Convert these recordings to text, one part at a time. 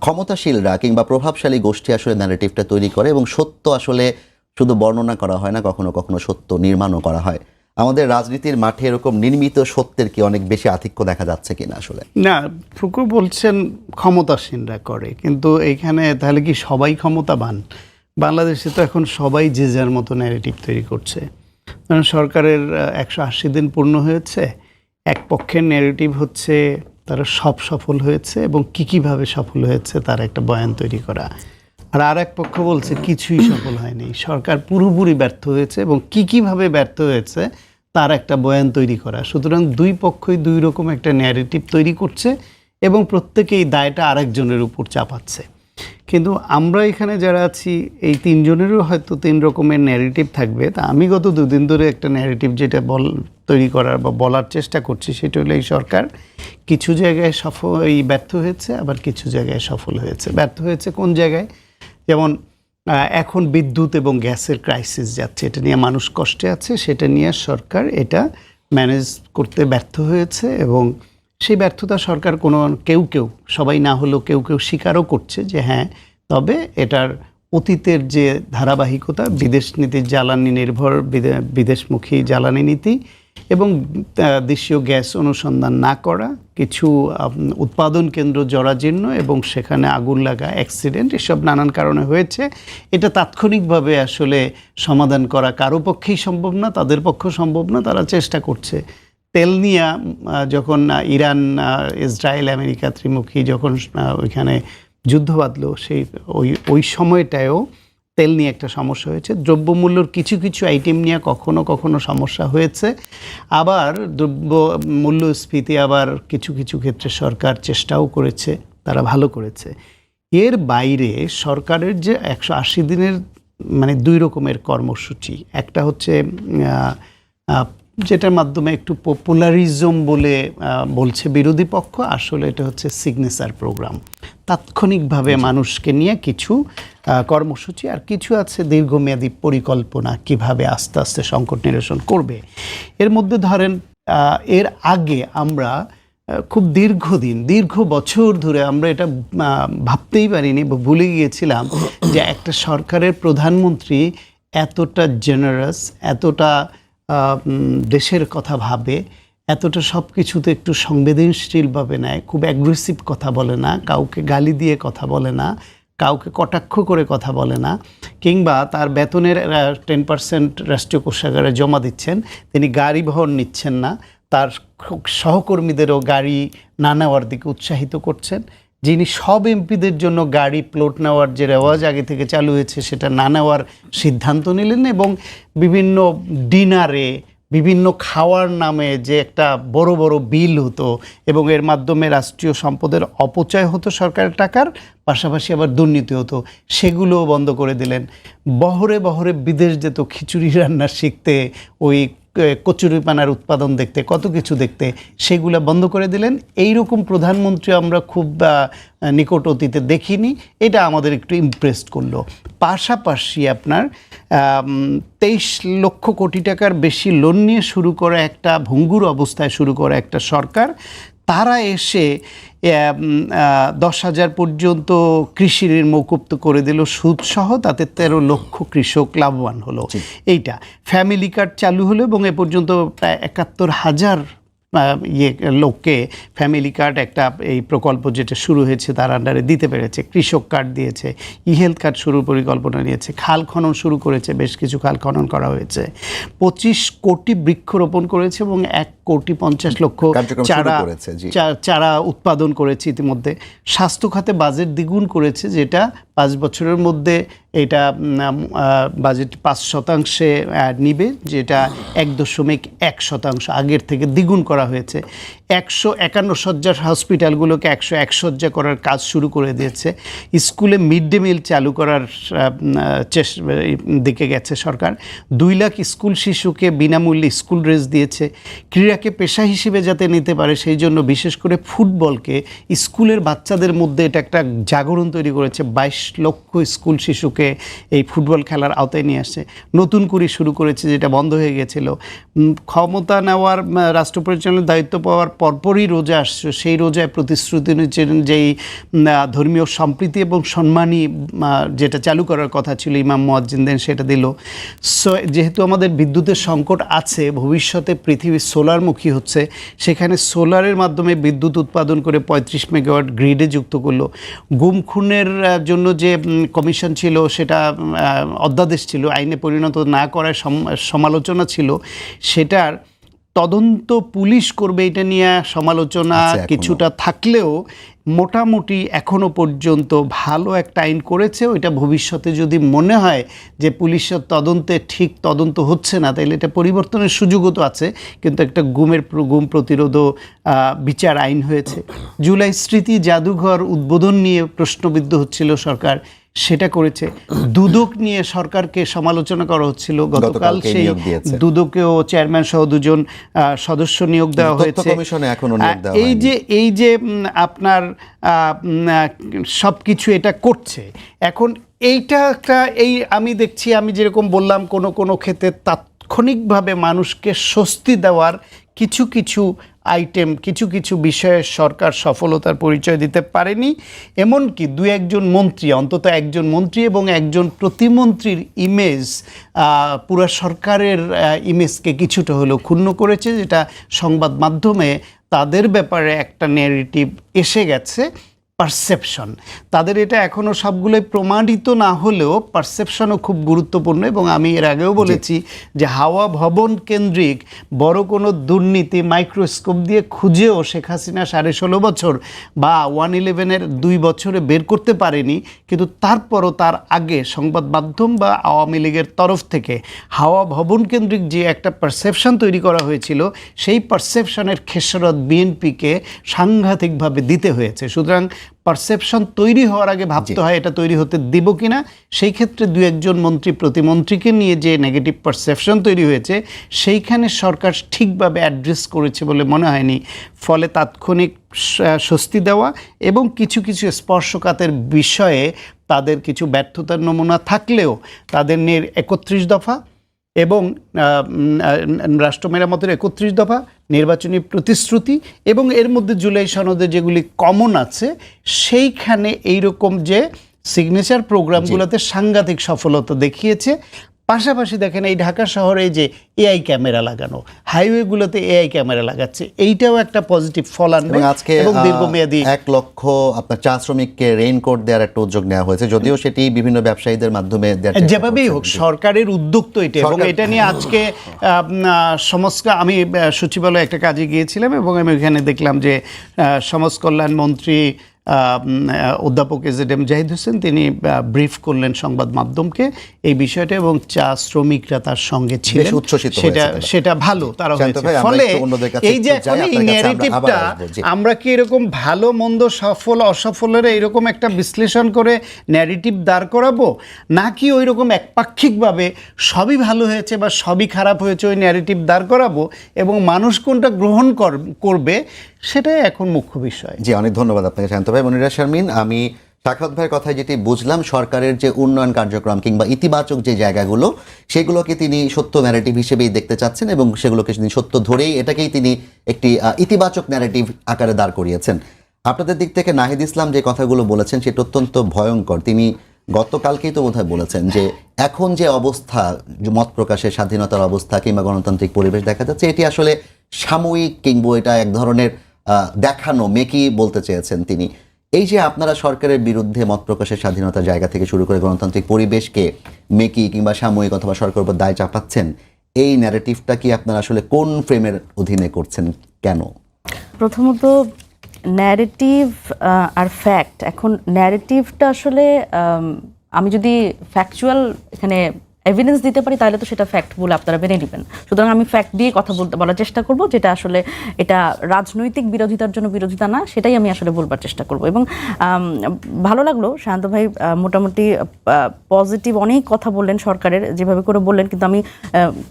ক্ষমতাশীলরা কিংবা প্রভাবশালী গোষ্ঠী আসলে ন্যারেটিভটা তৈরি করে এবং সত্য আসলে শুধু বর্ণনা করা হয় না, কখনো কখনো সত্য নির্মাণও করা হয়। আমাদের রাজনীতির মাঠে এরকম নির্মিত সত্যের কি অনেক বেশি আধিক্য দেখা যাচ্ছে কিনা? আসলে না, ফুকু বলছেন ক্ষমতাসীনরা করে, কিন্তু এইখানে তাহলে কি সবাই ক্ষমতাবান? বাংলাদেশে তো এখন সবাই যে যার মতো ন্যারেটিভ তৈরি করছে। কারণ সরকারের 180 দিন পূর্ণ হয়েছে, এক পক্ষের ন্যারেটিভ হচ্ছে তারা সব সফল হয়েছে এবং কীভাবে সফল হয়েছে তার একটা বয়ান তৈরি করা, আর এক পক্ষ বলছে কিছুই সফল হয়নি, সরকার পুরোপুরি ব্যর্থ হয়েছে এবং কীভাবে ব্যর্থ হয়েছে তার একটা বয়ান তৈরি করা। সুতরাং দুই পক্ষই দুই রকম একটা ন্যারেটিভ তৈরি করছে এবং প্রত্যেকেই দায়টা আরেকজনের উপর চাপাচ্ছে। কিন্তু আমরা এখানে যারা আছি এই তিনজনেরও হয়তো তিন রকমের ন্যারেটিভ থাকবে। তা আমি গত দুদিন ধরে একটা ন্যারেটিভ যেটা তৈরি করার বা বলার চেষ্টা করছি সেটা হলো এই সরকার কিছু জায়গায় ব্যর্থ হয়েছে, আবার কিছু জায়গায় সফল হয়েছে। ব্যর্থ হয়েছে কোন জায়গায়? যেমন এখন বিদ্যুৎ এবং গ্যাসের ক্রাইসিস যাচ্ছে, এটা নিয়ে মানুষ কষ্টে আছে, সেটা নিয়ে সরকার এটা ম্যানেজ করতে ব্যর্থ হয়েছে এবং সেই ব্যর্থতা সরকার কেউ সবাই না হলেও কেউ স্বীকারও করছে যে হ্যাঁ, তবে এটার অতীতের যে ধারাবাহিকতা, বিদেশ নীতির জ্বালানি নির্ভর বিদেশমুখী জ্বালানি নীতি এবং দেশীয় গ্যাস অনুসন্ধান না করা, কিছু উৎপাদন কেন্দ্র জরাজীর্ণ এবং সেখানে আগুন লাগা, অ্যাক্সিডেন্ট, এসব নানান কারণে হয়েছে। এটা তাৎক্ষণিকভাবে আসলে সমাধান করা কারো পক্ষেই সম্ভব না, তাদের পক্ষেও সম্ভব না, তারা চেষ্টা করছে। তেল নিয়ে যখন ইরান, ইসরায়েল, আমেরিকা ত্রিমুখী যখন ওইখানে যুদ্ধ বাঁধলো, ওই সময়টায়ও তেল নিয়ে একটা সমস্যা হয়েছে। দ্রব্যমূল্যর কিছু আইটেম নিয়ে কখনো সমস্যা হয়েছে। আবার দ্রব্য মূল্যস্ফীতি আবার কিছু ক্ষেত্রে সরকার চেষ্টাও করেছে, তারা ভালো করেছে। এর বাইরে সরকারের যে 180 দিনের মানে দুই রকমের কর্মসূচি, একটা হচ্ছে যেটার মাধ্যমে একটু পপুলারিজম বলে বলছে বিরোধী পক্ষ, আসলে এটা হচ্ছে সিগনেচার প্রোগ্রাম, তাৎক্ষণিকভাবে মানুষকে নিয়ে কিছু কর্মসূচি, আর কিছু আছে দীর্ঘমেয়াদী পরিকল্পনা কিভাবে আস্তে আস্তে সংকট নিরসন করবে। এর মধ্যে ধরেন এর আগে আমরা খুব দীর্ঘ বছর ধরে আমরা এটা ভাবতেই পারিনি বা ভুলে গিয়েছিলাম যে একটা সরকারের প্রধানমন্ত্রী এতটা জেনারাস, এতটা দেশের কথা ভাবে, এতটা সব কিছুতে একটু সংবেদনশীলভাবে নেয়, খুব অ্যাগ্রেসিভ কথা বলে না, কাউকে গালি দিয়ে কথা বলে না, কাউকে কটাক্ষ করে কথা বলে না, কিংবা তার বেতনের 10% রাষ্ট্রীয় কোষাগারে জমা দিচ্ছেন, তিনি গাড়ি বহন নিচ্ছেন না, তার সহকর্মীদেরও গাড়ি না নেওয়ার দিকে উৎসাহিত করছেন। যিনি সব এমপিদের জন্য গাড়ি প্লট নেওয়ার যে রেওয়াজ আগে থেকে চালু হয়েছে সেটা না নেওয়ার সিদ্ধান্ত নিলেন এবং বিভিন্ন ডিনারে বিভিন্ন খাওয়ার নামে যে একটা বড় বিল হতো এবং এর মাধ্যমে রাষ্ট্রীয় সম্পদের অপচয় হতো সরকারের টাকার, পাশাপাশি আবার দুর্নীতি হতো, সেগুলোও বন্ধ করে দিলেন। বহরে বিদেশ যেত খিচুড়ি রান্না শিখতে, ওই কচুরিপানার উৎপাদন দেখতে, কত কিছু দেখতে, সেগুলো বন্ধ করে দিলেন। এইরকম প্রধানমন্ত্রী আমরা খুব নিকট অতীতে দেখিনি, এটা আমাদের একটু ইমপ্রেস করলো। পাশাপাশি আপনার 23 লক্ষ কোটি টাকার বেশি লোন নিয়ে শুরু করা একটা ভঙ্গুর অবস্থায় শুরু করা একটা সরকার, তারা এসে 10,000 পর্যন্ত কৃষি ঋণ মৌকুব করে দিল সুদসহ, তাতে 13 লক্ষ কৃষক লাভবান হলো। এইটা ফ্যামিলি কার্ড চালু হলো এবং এ পর্যন্ত প্রায় 71,000 লোককে ফ্যামিলি কার্ড, একটা এই প্রকল্প যেটা শুরু হয়েছে তার আন্ডারে দিতে পেরেছে। কৃষক কার্ড দিয়েছে, হেলথ কার্ড শুরুর পরিকল্পনা নিয়েছে, খাল খনন শুরু করেছে, বেশ কিছু খাল খনন করা হয়েছে, 25 কোটি বৃক্ষরোপণ করেছে এবং 1,50,00,000 চারা উৎপাদন করেছে ইতিমধ্যে। স্বাস্থ্য খাতে বাজেট দ্বিগুণ করেছে, যেটা 5 বছরের মধ্যে এটা বাজেট 5% নিবে, যেটা 1.1% আগের থেকে দ্বিগুণ করা হয়েছে। 151 শয্যার হসপিটালগুলোকে 101 শয্যা করার কাজ শুরু করে দিয়েছে। স্কুলে মিড ডে মিল চালু করার দিকে গেছে সরকার। 2 লাখ স্কুল শিশুকে বিনামূল্যে স্কুল ড্রেস দিয়েছে। ক্রীড়াকে পেশা হিসেবে যাতে নিতে পারে সেই জন্য বিশেষ করে ফুটবলকে স্কুলের বাচ্চাদের মধ্যে এটা একটা জাগরণ তৈরি করেছে। 22 লক্ষ স্কুল শিশুকে রাষ্ট্রকে এই ফুটবল খেলার আওতায় নিয়ে আসছে, নতুন করে শুরু করেছে যেটা বন্ধ হয়ে গেছিল। ক্ষমতা নেওয়ার রাষ্ট্র পরিচালনার দায়িত্ব পাওয়ার পরপরই রোজা আসছে, সেই রোজায় প্রতিশ্রুতি নিয়েছিলেন যেই ধর্মীয় সম্প্রীতি এবং সম্মানী যেটা চালু করার কথা ছিল ইমাম মুয়াজ্জিনদের, সেটা দিল। সো যেহেতু আমাদের বিদ্যুতের সংকট আছে, ভবিষ্যতে পৃথিবী সোলারমুখী হচ্ছে, সেখানে সোলারের মাধ্যমে বিদ্যুৎ উৎপাদন করে 35 মেগাওয়াট গ্রিডে যুক্ত করলো। গুম খুনের জন্য যে কমিশন ছিল সেটা অধ্যাদেশ ছিল, আইনে পরিণত না করার সমালোচনা ছিল, সেটার তদন্ত পুলিশ করবে এটা নিয়ে সমালোচনা কিছুটা থাকলেও মোটামুটি এখনো পর্যন্ত ভালো একটা আইন করেছে। ওইটা ভবিষ্যতে যদি মনে হয় যে পুলিশের তদন্তে ঠিক তদন্ত হচ্ছে না, তাইলে এটা পরিবর্তনের সুযোগও তো আছে। কিন্তু একটা গুম প্রতিরোধ বিচার আইন হয়েছে। জুলাই স্মৃতি জাদুঘর উদ্বোধন নিয়ে প্রশ্নবিদ্ধ হচ্ছিল সরকার, সেটা করেছে। দুদক নিয়ে সরকারকে সমালোচনা করা হচ্ছিল, গতকাল সেই দুদকেও চেয়ারম্যান সহ 2 জন সদস্য নিয়োগ দেওয়া হয়েছে। এই যে আপনার সব কিছু এটা করছে এখন, এইটা একটা আমি দেখছি, আমি যেরকম বললাম কোনো ক্ষেত্রে তাৎক্ষণিকভাবে মানুষকে স্বস্তি দেওয়ার কিছু আইটেম, কিছু বিষয়ে সরকার সফলতার পরিচয় দিতে পারেনি। এমনকি 2-1 জন মন্ত্রী, অন্তত 1 জন মন্ত্রী এবং 1 জন প্রতিমন্ত্রীর ইমেজ পুরো সরকারের ইমেজকে কিছুটা হলেও ক্ষুণ্ণ করেছে, যেটা সংবাদ মাধ্যমে তাদের ব্যাপারে একটা ন্যারেটিভ এসে গেছে। পারসেপশন তাদের, এটা এখনও সবগুলোই প্রমাণিত না হলেও পারসেপশনও খুব গুরুত্বপূর্ণ। এবং আমি এর আগেও বলেছি যে হাওয়া ভবন কেন্দ্রিক বড় কোনো দুর্নীতি মাইক্রোস্কোপ দিয়ে খুঁজেও শেখ হাসিনা 16.5 বছর বা 111-এর 2 বছরে বের করতে পারেনি। কিন্তু তারপরও তার আগে সংবাদ মাধ্যম বা আওয়ামী লীগের তরফ থেকে হাওয়া ভবন কেন্দ্রিক যে একটা পারসেপশন তৈরি করা হয়েছিল, সেই পারসেপশনের খেসারত বিএনপিকে সাংঘাতিকভাবে দিতে হয়েছে। সুতরাং পারসেপশন তৈরি হওয়ার আগে ভাবতে হয় এটা তৈরি হতে দিব কিনা। সেই ক্ষেত্রে 2-1 জন মন্ত্রী প্রতিমন্ত্রীকে নিয়ে যে নেগেটিভ পারসেপশন তৈরি হয়েছে, সেইখানে সরকার ঠিকভাবে অ্যাড্রেস করেছে বলে মনে হয়নি। ফলে তাৎক্ষণিক স্বস্তি দেওয়া এবং কিছু স্পর্শকাতের বিষয়ে তাদের কিছু ব্যর্থতার নমুনা থাকলেও তাদের নিয়ে 31 দফা এবং রাষ্ট্র মেরামতের 31 দফা, নির্বাচনী প্রতিশ্রুতি এবং এর মধ্যে জুলাই সনদে যেগুলি কমন আছে, সেইখানে এইরকম যে সিগনেচার প্রোগ্রামগুলোতে সাংঘাতিক সফলতা দেখিয়েছে। পাশাপাশি দেখেন এই ঢাকা শহরে যে এআই ক্যামেরা লাগানো, হাইওয়েগুলোতে এআই ক্যামেরা লাগাচ্ছে, এইটাও একটা পজিটিভ ফল আনবে। আজকে এবং দীর্ঘমেয়াদী 1 লক্ষ আপনার চা শ্রমিককে রেইনকোট দেওয়ার একটা উদ্যোগ নেওয়া হয়েছে, যদিও সেটি বিভিন্ন ব্যবসায়ীদের মাধ্যমে যেভাবেই হোক সরকারের উদ্যোগ তো এটা। এবং এটা নিয়ে আজকে আমি সচিবালয়ে একটা কাজে গিয়েছিলাম এবং আমি ওইখানে দেখলাম যে সমাজ কল্যাণ মন্ত্রী অধ্যাপক এজেডএম জাহিদ হোসেন তিনি ব্রিফ করলেন সংবাদ মাধ্যমকে এই বিষয়টা, এবং চা শ্রমিকরা তার সঙ্গে ছিলেন, সেটা ভালো তারা হয়েছে। ফলে এই যে এখন এই ন্যারেটিভটা, আমরা কি এরকম ভালো মন্দ সফল অসফলের এরকম একটা বিশ্লেষণ করে ন্যারেটিভ দাঁড় করাবো, নাকি ওই রকম একপাক্ষিকভাবে সবই ভালো হয়েছে বা সবই খারাপ হয়েছে ওই ন্যারেটিভ দাঁড় করাবো, এবং মানুষ কোনটা গ্রহণ করবে সেটাই এখন মুখ্য বিষয়। জি, অনেক ধন্যবাদ আপনাকে শান্ত ভাই। মনিরা শারমিন, আমি সাখাওয়াত ভাইয়ের কথায় যেটি বুঝলাম, সরকারের যে উন্নয়ন কার্যক্রম কিংবা ইতিবাচক যে জায়গাগুলো, সেগুলোকে তিনি সত্য ন্যারেটিভ হিসেবেই দেখতে চাচ্ছেন এবং সেগুলোকে তিনি সত্য ধরেই এটাকেই তিনি একটি ইতিবাচক ন্যারেটিভ আকারে দাঁড় করিয়েছেন। আপনাদের দিক থেকে নাহিদ ইসলাম যে কথাগুলো বলেছেন সেটা অত্যন্ত ভয়ঙ্কর। তিনি গতকালকেই তো বোধহয় বলেছেন যে এখন যে অবস্থা, মত প্রকাশের স্বাধীনতার অবস্থা কিংবা গণতান্ত্রিক পরিবেশ দেখা যাচ্ছে, এটি আসলে সাময়িক কিংবা এটা এক ধরনের দেখানো মেকি বলতে চেয়েছেন তিনি। এই যে আপনারা সরকারের বিরুদ্ধে মত প্রকাশের স্বাধীনতার জায়গা থেকে শুরু করে গণতান্ত্রিক পরিবেশকে মেকি কিংবা সাময়িক অথবা সরকারের উপর দায় চাপাচ্ছেন, এই ন্যারেটিভটা কি আপনারা আসলে কোন ফ্রেমের অধীনে করছেন, কেন? প্রথমত ন্যারেটিভ আর ফ্যাক্ট, এখন ন্যারেটিভটা আসলে আমি যদি ফ্যাকচুয়াল এখানে এভিডেন্স দিতে পারি তাহলে তো সেটা ফ্যাক্ট বলে আপনারা মেনে নেবেন। সুতরাং আমি ফ্যাক্ট দিয়ে কথা বলার চেষ্টা করব, যেটা আসলে এটা রাজনৈতিক বিরোধিতার জন্য বিরোধিতা না, সেটাই আমি আসলে বলবার চেষ্টা করব। এবং ভালো লাগলো শান্ত ভাই মোটামুটি পজিটিভ অনেক কথা বললেন সরকারের, যেভাবে করে বললেন, কিন্তু আমি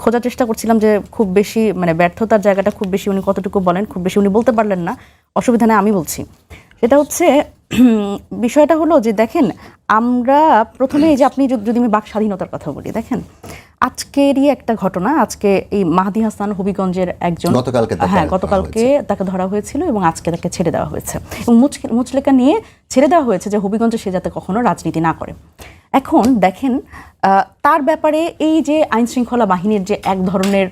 খোঁজার চেষ্টা করছিলাম যে খুব বেশি মানে ব্যর্থতার জায়গাটা খুব বেশি উনি কতটুকু বলেন, খুব বেশি উনি বলতে পারলেন না, অসুবিধা নেই আমি বলছি। সেটা হচ্ছে বিষয়টা হলো যে দেখেন, আমরা প্রথমে এই যে আপনি যদি আমি বাক স্বাধীনতার কথা বলি, দেখেন আজকেরই একটা ঘটনা, আজকে এই মাহদি হাসান হবিগঞ্জের একজন, গতকালকে তাকে ধরা হয়েছিল এবং আজকে তাকে ছেড়ে দেওয়া হয়েছে এবং মুচলেকা নিয়ে ছেড়ে দেওয়া হয়েছে যে হবিগঞ্জে সে যাতে কখনো রাজনীতি না করে। এখন দেখেন তার ব্যাপারে এই যে আইন শৃঙ্খলা বাহিনীর যে এক ধরনের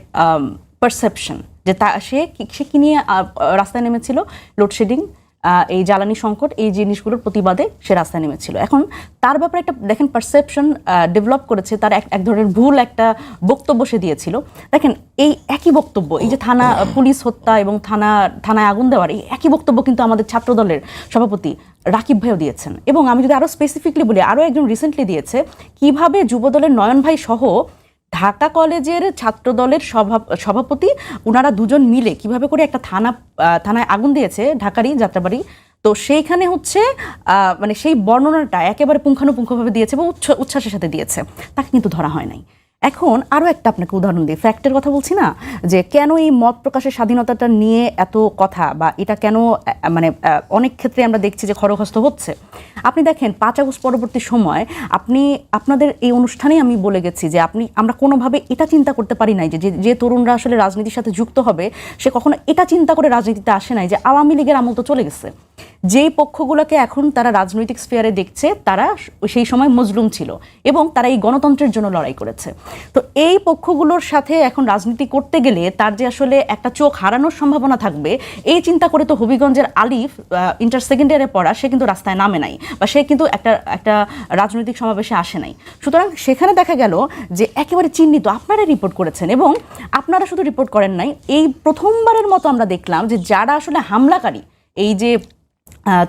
পারসেপশন যে সে কি নিয়ে রাস্তায় নেমেছিল, লোডশেডিং, এই জ্বালানি সংকট, এই জিনিসগুলোর প্রতিবাদে সে রাস্তায় নেমেছিল। এখন তার ব্যাপারে একটা দেখেন পারসেপশন ডেভেলপ করেছে, তার এক ধরনের ভুল একটা বক্তব্য সে দিয়েছিল। দেখেন এই একই বক্তব্য, এই যে পুলিশ হত্যা এবং থানায় আগুন দেওয়ার এই একই বক্তব্য কিন্তু আমাদের ছাত্রদলের সভাপতি রাকিব ভাইও দিয়েছেন। এবং আমি যদি আরও স্পেসিফিকলি বলি, আরও একজন রিসেন্টলি দিয়েছে কিভাবে যুবদলের নয়ন ভাই সহ ঢাকা কলেজের ছাত্রদলের সভাপতি ওনারা দুজন মিলে কিভাবে করে একটা থানায় আগুন দিয়েছে, ঢাকারই যাত্রাবাড়ি। তো সেইখানে হচ্ছে মানে সেই বর্ণনাটা একেবারে পুঙ্খানুপুঙ্খভাবে দিয়েছে এবং উচ্ছ্বাসের সাথে দিয়েছে, তাকে কিন্তু ধরা হয় নাই। এখন আরও একটা আপনাকে উদাহরণ দিই, ফ্যাক্টের কথা বলছি না, যে কেন এই মত প্রকাশের স্বাধীনতাটা নিয়ে এত কথা, বা এটা কেন মানে অনেক ক্ষেত্রে আমরা দেখছি যে খড়গহস্ত হচ্ছে। আপনি দেখেন 5 আগস্ট পরবর্তী সময় আপনাদের এই অনুষ্ঠানেই আমি বলে গেছি যে আমরা কোনোভাবে এটা চিন্তা করতে পারি নাই যে তরুণরা আসলে রাজনীতির সাথে যুক্ত হবে, সে কখনো এটা চিন্তা করে রাজনীতিতে আসে নাই যে আওয়ামী লীগের আমল তো চলে গেছে। যেই পক্ষগুলোকে এখন তারা রাজনৈতিক স্ফিয়ারে দেখছে তারা সেই সময় মজলুম ছিল এবং তারা এই গণতন্ত্রের জন্য লড়াই করেছে। তো এই পক্ষগুলোর সাথে এখন রাজনীতি করতে গেলে তার যে আসলে একটা চোখ হারানোর সম্ভাবনা থাকবে, এই চিন্তা করে তো হবিগঞ্জের আলিফ ইন্টার সেকেন্ড ইয়ারে পড়া, সে কিন্তু রাস্তায় নামে নাই বা সে কিন্তু একটা রাজনৈতিক সমাবেশে আসে নাই। সুতরাং সেখানে দেখা গেল যে একেবারে চিহ্নিত, আপনারা রিপোর্ট করেছেন এবং আপনারা শুধু রিপোর্ট করেন নাই, এই প্রথমবারের মতো আমরা দেখলাম যে যারা আসলে হামলাকারী, এই যে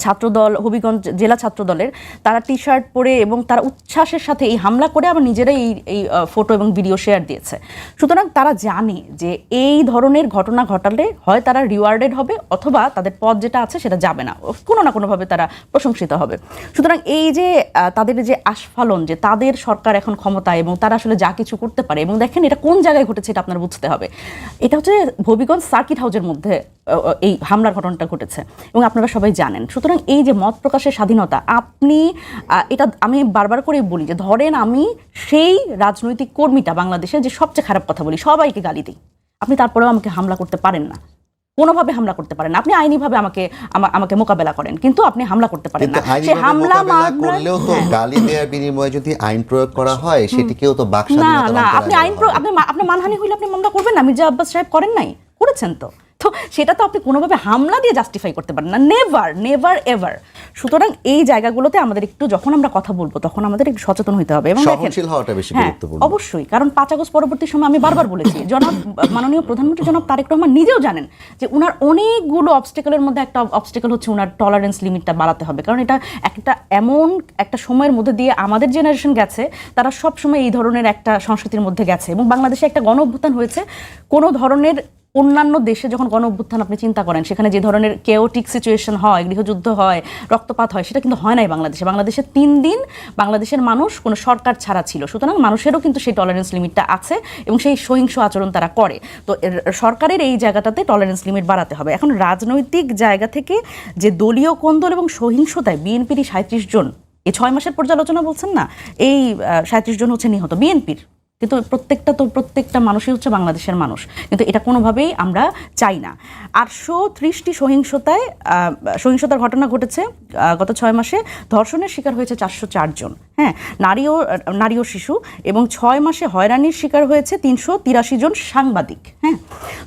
ছাত্রদল, হবিগঞ্জ জেলা ছাত্রদলের, তারা টি শার্ট পরে এবং তারা উচ্ছ্বাসের সাথে এই হামলা করে আবার নিজেরাই এই ফটো এবং ভিডিও শেয়ার দিয়েছে। সুতরাং তারা জানে যে এই ধরনের ঘটনা ঘটালে হয় তারা রিওয়ার্ডেড হবে অথবা তাদের পথ যেটা আছে সেটা যাবে না, কোনো না কোনোভাবে তারা প্রশংসিত হবে। সুতরাং এই যে তাদের যে আস্ফালন, যে তাদের সরকার এখন ক্ষমতায় এবং তারা আসলে যা কিছু করতে পারে, এবং দেখেন এটা কোন জায়গায় ঘটেছে এটা আপনার বুঝতে হবে। এটা হচ্ছে হবিগঞ্জ সার্কিট হাউসের মধ্যে এই হামলার ঘটনাটা ঘটেছে এবং আপনারা সবাই জানেন। সুতরাং এই যে মত প্রকাশের স্বাধীনতা, এটা আমি বারবার করে বলি যে ধরেন আমি সেই রাজনৈতিক কর্মীটা বাংলাদেশে যে সবচেয়ে খারাপ কথা বলি, সবাইকে গালি দিই, আপনি তারপরেও আমাকে হামলা করতে পারেন না, কোনোভাবে হামলা করতে পারেন না। আপনি আইনিভাবে আমাকে মোকাবেলা করেন, কিন্তু আপনি হামলা করতে পারেন না। সে হামলা করলেও তো গালি দেওয়ার বিনিময়ে যদি আইন প্রয়োগ করা হয় সেটিকেও তো বাক না, আপনি আইন আপনার মানহানি হইলে আপনি মামলা করবেন না। মির্জা আব্বাস সাহেব করেন নাই, করেছেন তো সেটা তো আপনি কোনোভাবে হামলা দিয়ে জাস্টিফাই করতে পারেন না, নেভার এভার। সুতরাং এই জায়গাগুলোতে আমাদের একটু, যখন আমরা কথা বলবো তখন আমাদের একটু সচেতন হতে হবে এবং সহনশীল হওয়াটা বেশি গুরুত্বপূর্ণ। অবশ্যই, কারণ 5 আগস্ট পরবর্তী সময় আমি বারবার বলেছি, মাননীয় প্রধানমন্ত্রী জনাব তারেক রহমান নিজেও জানেন যে উনার অনেকগুলো অবস্টেকলের মধ্যে একটা অবস্টেকল হচ্ছে উনার টলারেন্স লিমিটটা বাড়াতে হবে। কারণ এটা এমন একটা সময়ের মধ্যে দিয়ে আমাদের জেনারেশন গেছে, তারা সব সময় এই ধরনের একটা সংস্কৃতির মধ্যে গেছে এবং বাংলাদেশে একটা গণ অভ্যুত্থান হয়েছে। কোনো ধরনের অন্যান্য দেশে যখন গণ অভ্যুত্থান আপনি চিন্তা করেন, সেখানে যে ধরনের কেওটিক সিচুয়েশন হয়, গৃহযুদ্ধ হয়, রক্তপাত হয়, সেটা কিন্তু হয় নাই বাংলাদেশে 3 দিন বাংলাদেশের মানুষ কোনো সরকার ছাড়া ছিল। সুতরাং মানুষেরও কিন্তু সেই টলারেন্স লিমিটটা আছে এবং সেই সহিংস আচরণ তারা করে। তো সরকারের এই জায়গাটাতে টলারেন্স লিমিট বাড়াতে হবে। এখন রাজনৈতিক জায়গা থেকে যে দলীয় কোন্দল এবং সহিংসতায় বিএনপির 37 জন, এই 6 মাসের পর্যালোচনা বলছেন না, এই 37 জন হচ্ছে নিহত বিএনপির, কিন্তু প্রত্যেকটা মানুষই হচ্ছে বাংলাদেশের মানুষ, কিন্তু এটা কোনোভাবেই আমরা চাই না। 830টি সহিংসতার ঘটনা ঘটেছে গত 6 মাসে। ধর্ষণের শিকার হয়েছে 404 জন, হ্যাঁ, নারী ও শিশু, এবং 6 মাসে হয়রানির শিকার হয়েছে 383 জন সাংবাদিক। হ্যাঁ,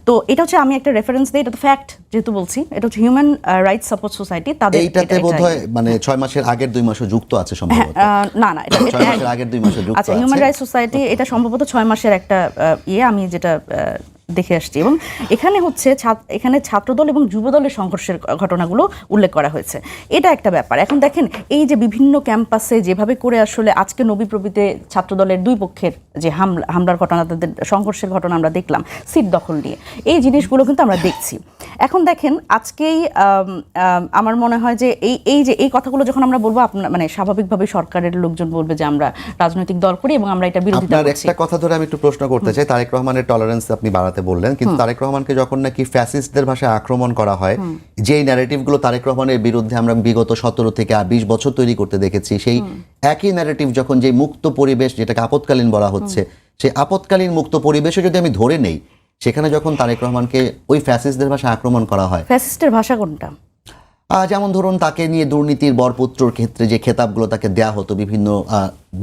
তো এটা হচ্ছে, আমি একটা রেফারেন্স দিই, এটা তো ফ্যাক্ট যেহেতু বলছি, এটা হচ্ছে হিউম্যান রাইটস সাপোর্ট সোসাইটি, তাদের এইটাতে বোধহয় মানে 6 মাসের আগের 2 মাসও যুক্ত আছে সম্ভবত। না, এটা 6 মাসের আগের 2 মাসও যুক্ত আছে। আচ্ছা, হিউম্যান রাইটস সোসাইটি এটা সম্ভবত 6 মাসের একটা আমি যেটা দেখে আসছি, এবং এখানে ছাত্রদল এবং যুবদলের সংঘর্ষের ঘটনাগুলো উল্লেখ করা হয়েছে। এটা একটা ব্যাপার। এখন দেখেন এই যে বিভিন্ন ক্যাম্পাসে যেভাবে করে আসলে আজকে নবীপ্রবিতে ছাত্রদলের 2 পক্ষের যে হামলার ঘটনা, তাদের সংঘর্ষের ঘটনা আমরা দেখলাম সিট দখল নিয়ে, এই জিনিসগুলো কিন্তু আমরা দেখছি। এখন দেখেন আজকেই আমার মনে হয় যে এই কথাগুলো যখন আমরা বলবো, মানে স্বাভাবিকভাবে সরকারের লোকজন বলবে যে আমরা রাজনৈতিক দল করি এবং আমরা এটা বিরোধিতা করছি। আপনার একটা কথা ধরে আমি একটু প্রশ্ন করতে চাই, তারেক রহমানের টলারেন্স আপনি বাড়াতে বাংলাতে বললেন, কিন্তু তারেক রহমানকে যখন নাকি ফ্যাসিস্টদের ভাষায় আক্রমণ করা হয়, যেই ন্যারেটিভগুলো তারেক রহমানের বিরুদ্ধে আমরা বিগত 17 থেকে 20 বছর তৈরি করতে দেখেছি, সেই একই ন্যারেটিভ যখন যে মুক্ত পরিবেশ, যেটাকে আপৎকালীন বলা হচ্ছে, সেই আপৎকালীন মুক্ত পরিবেশে যদি আমি ধরে নেই, সেখানে যখন তারেক রহমানকে ওই ফ্যাসিস্টদের ভাষায় আক্রমণ করা হয়, ফ্যাসিস্টের ভাষা কোনটা? যেমন ধরুন তাকে নিয়ে দুর্নীতির বরপুত্রর ক্ষেত্রে যে খেতাবগুলো তাকে দেয়া হতো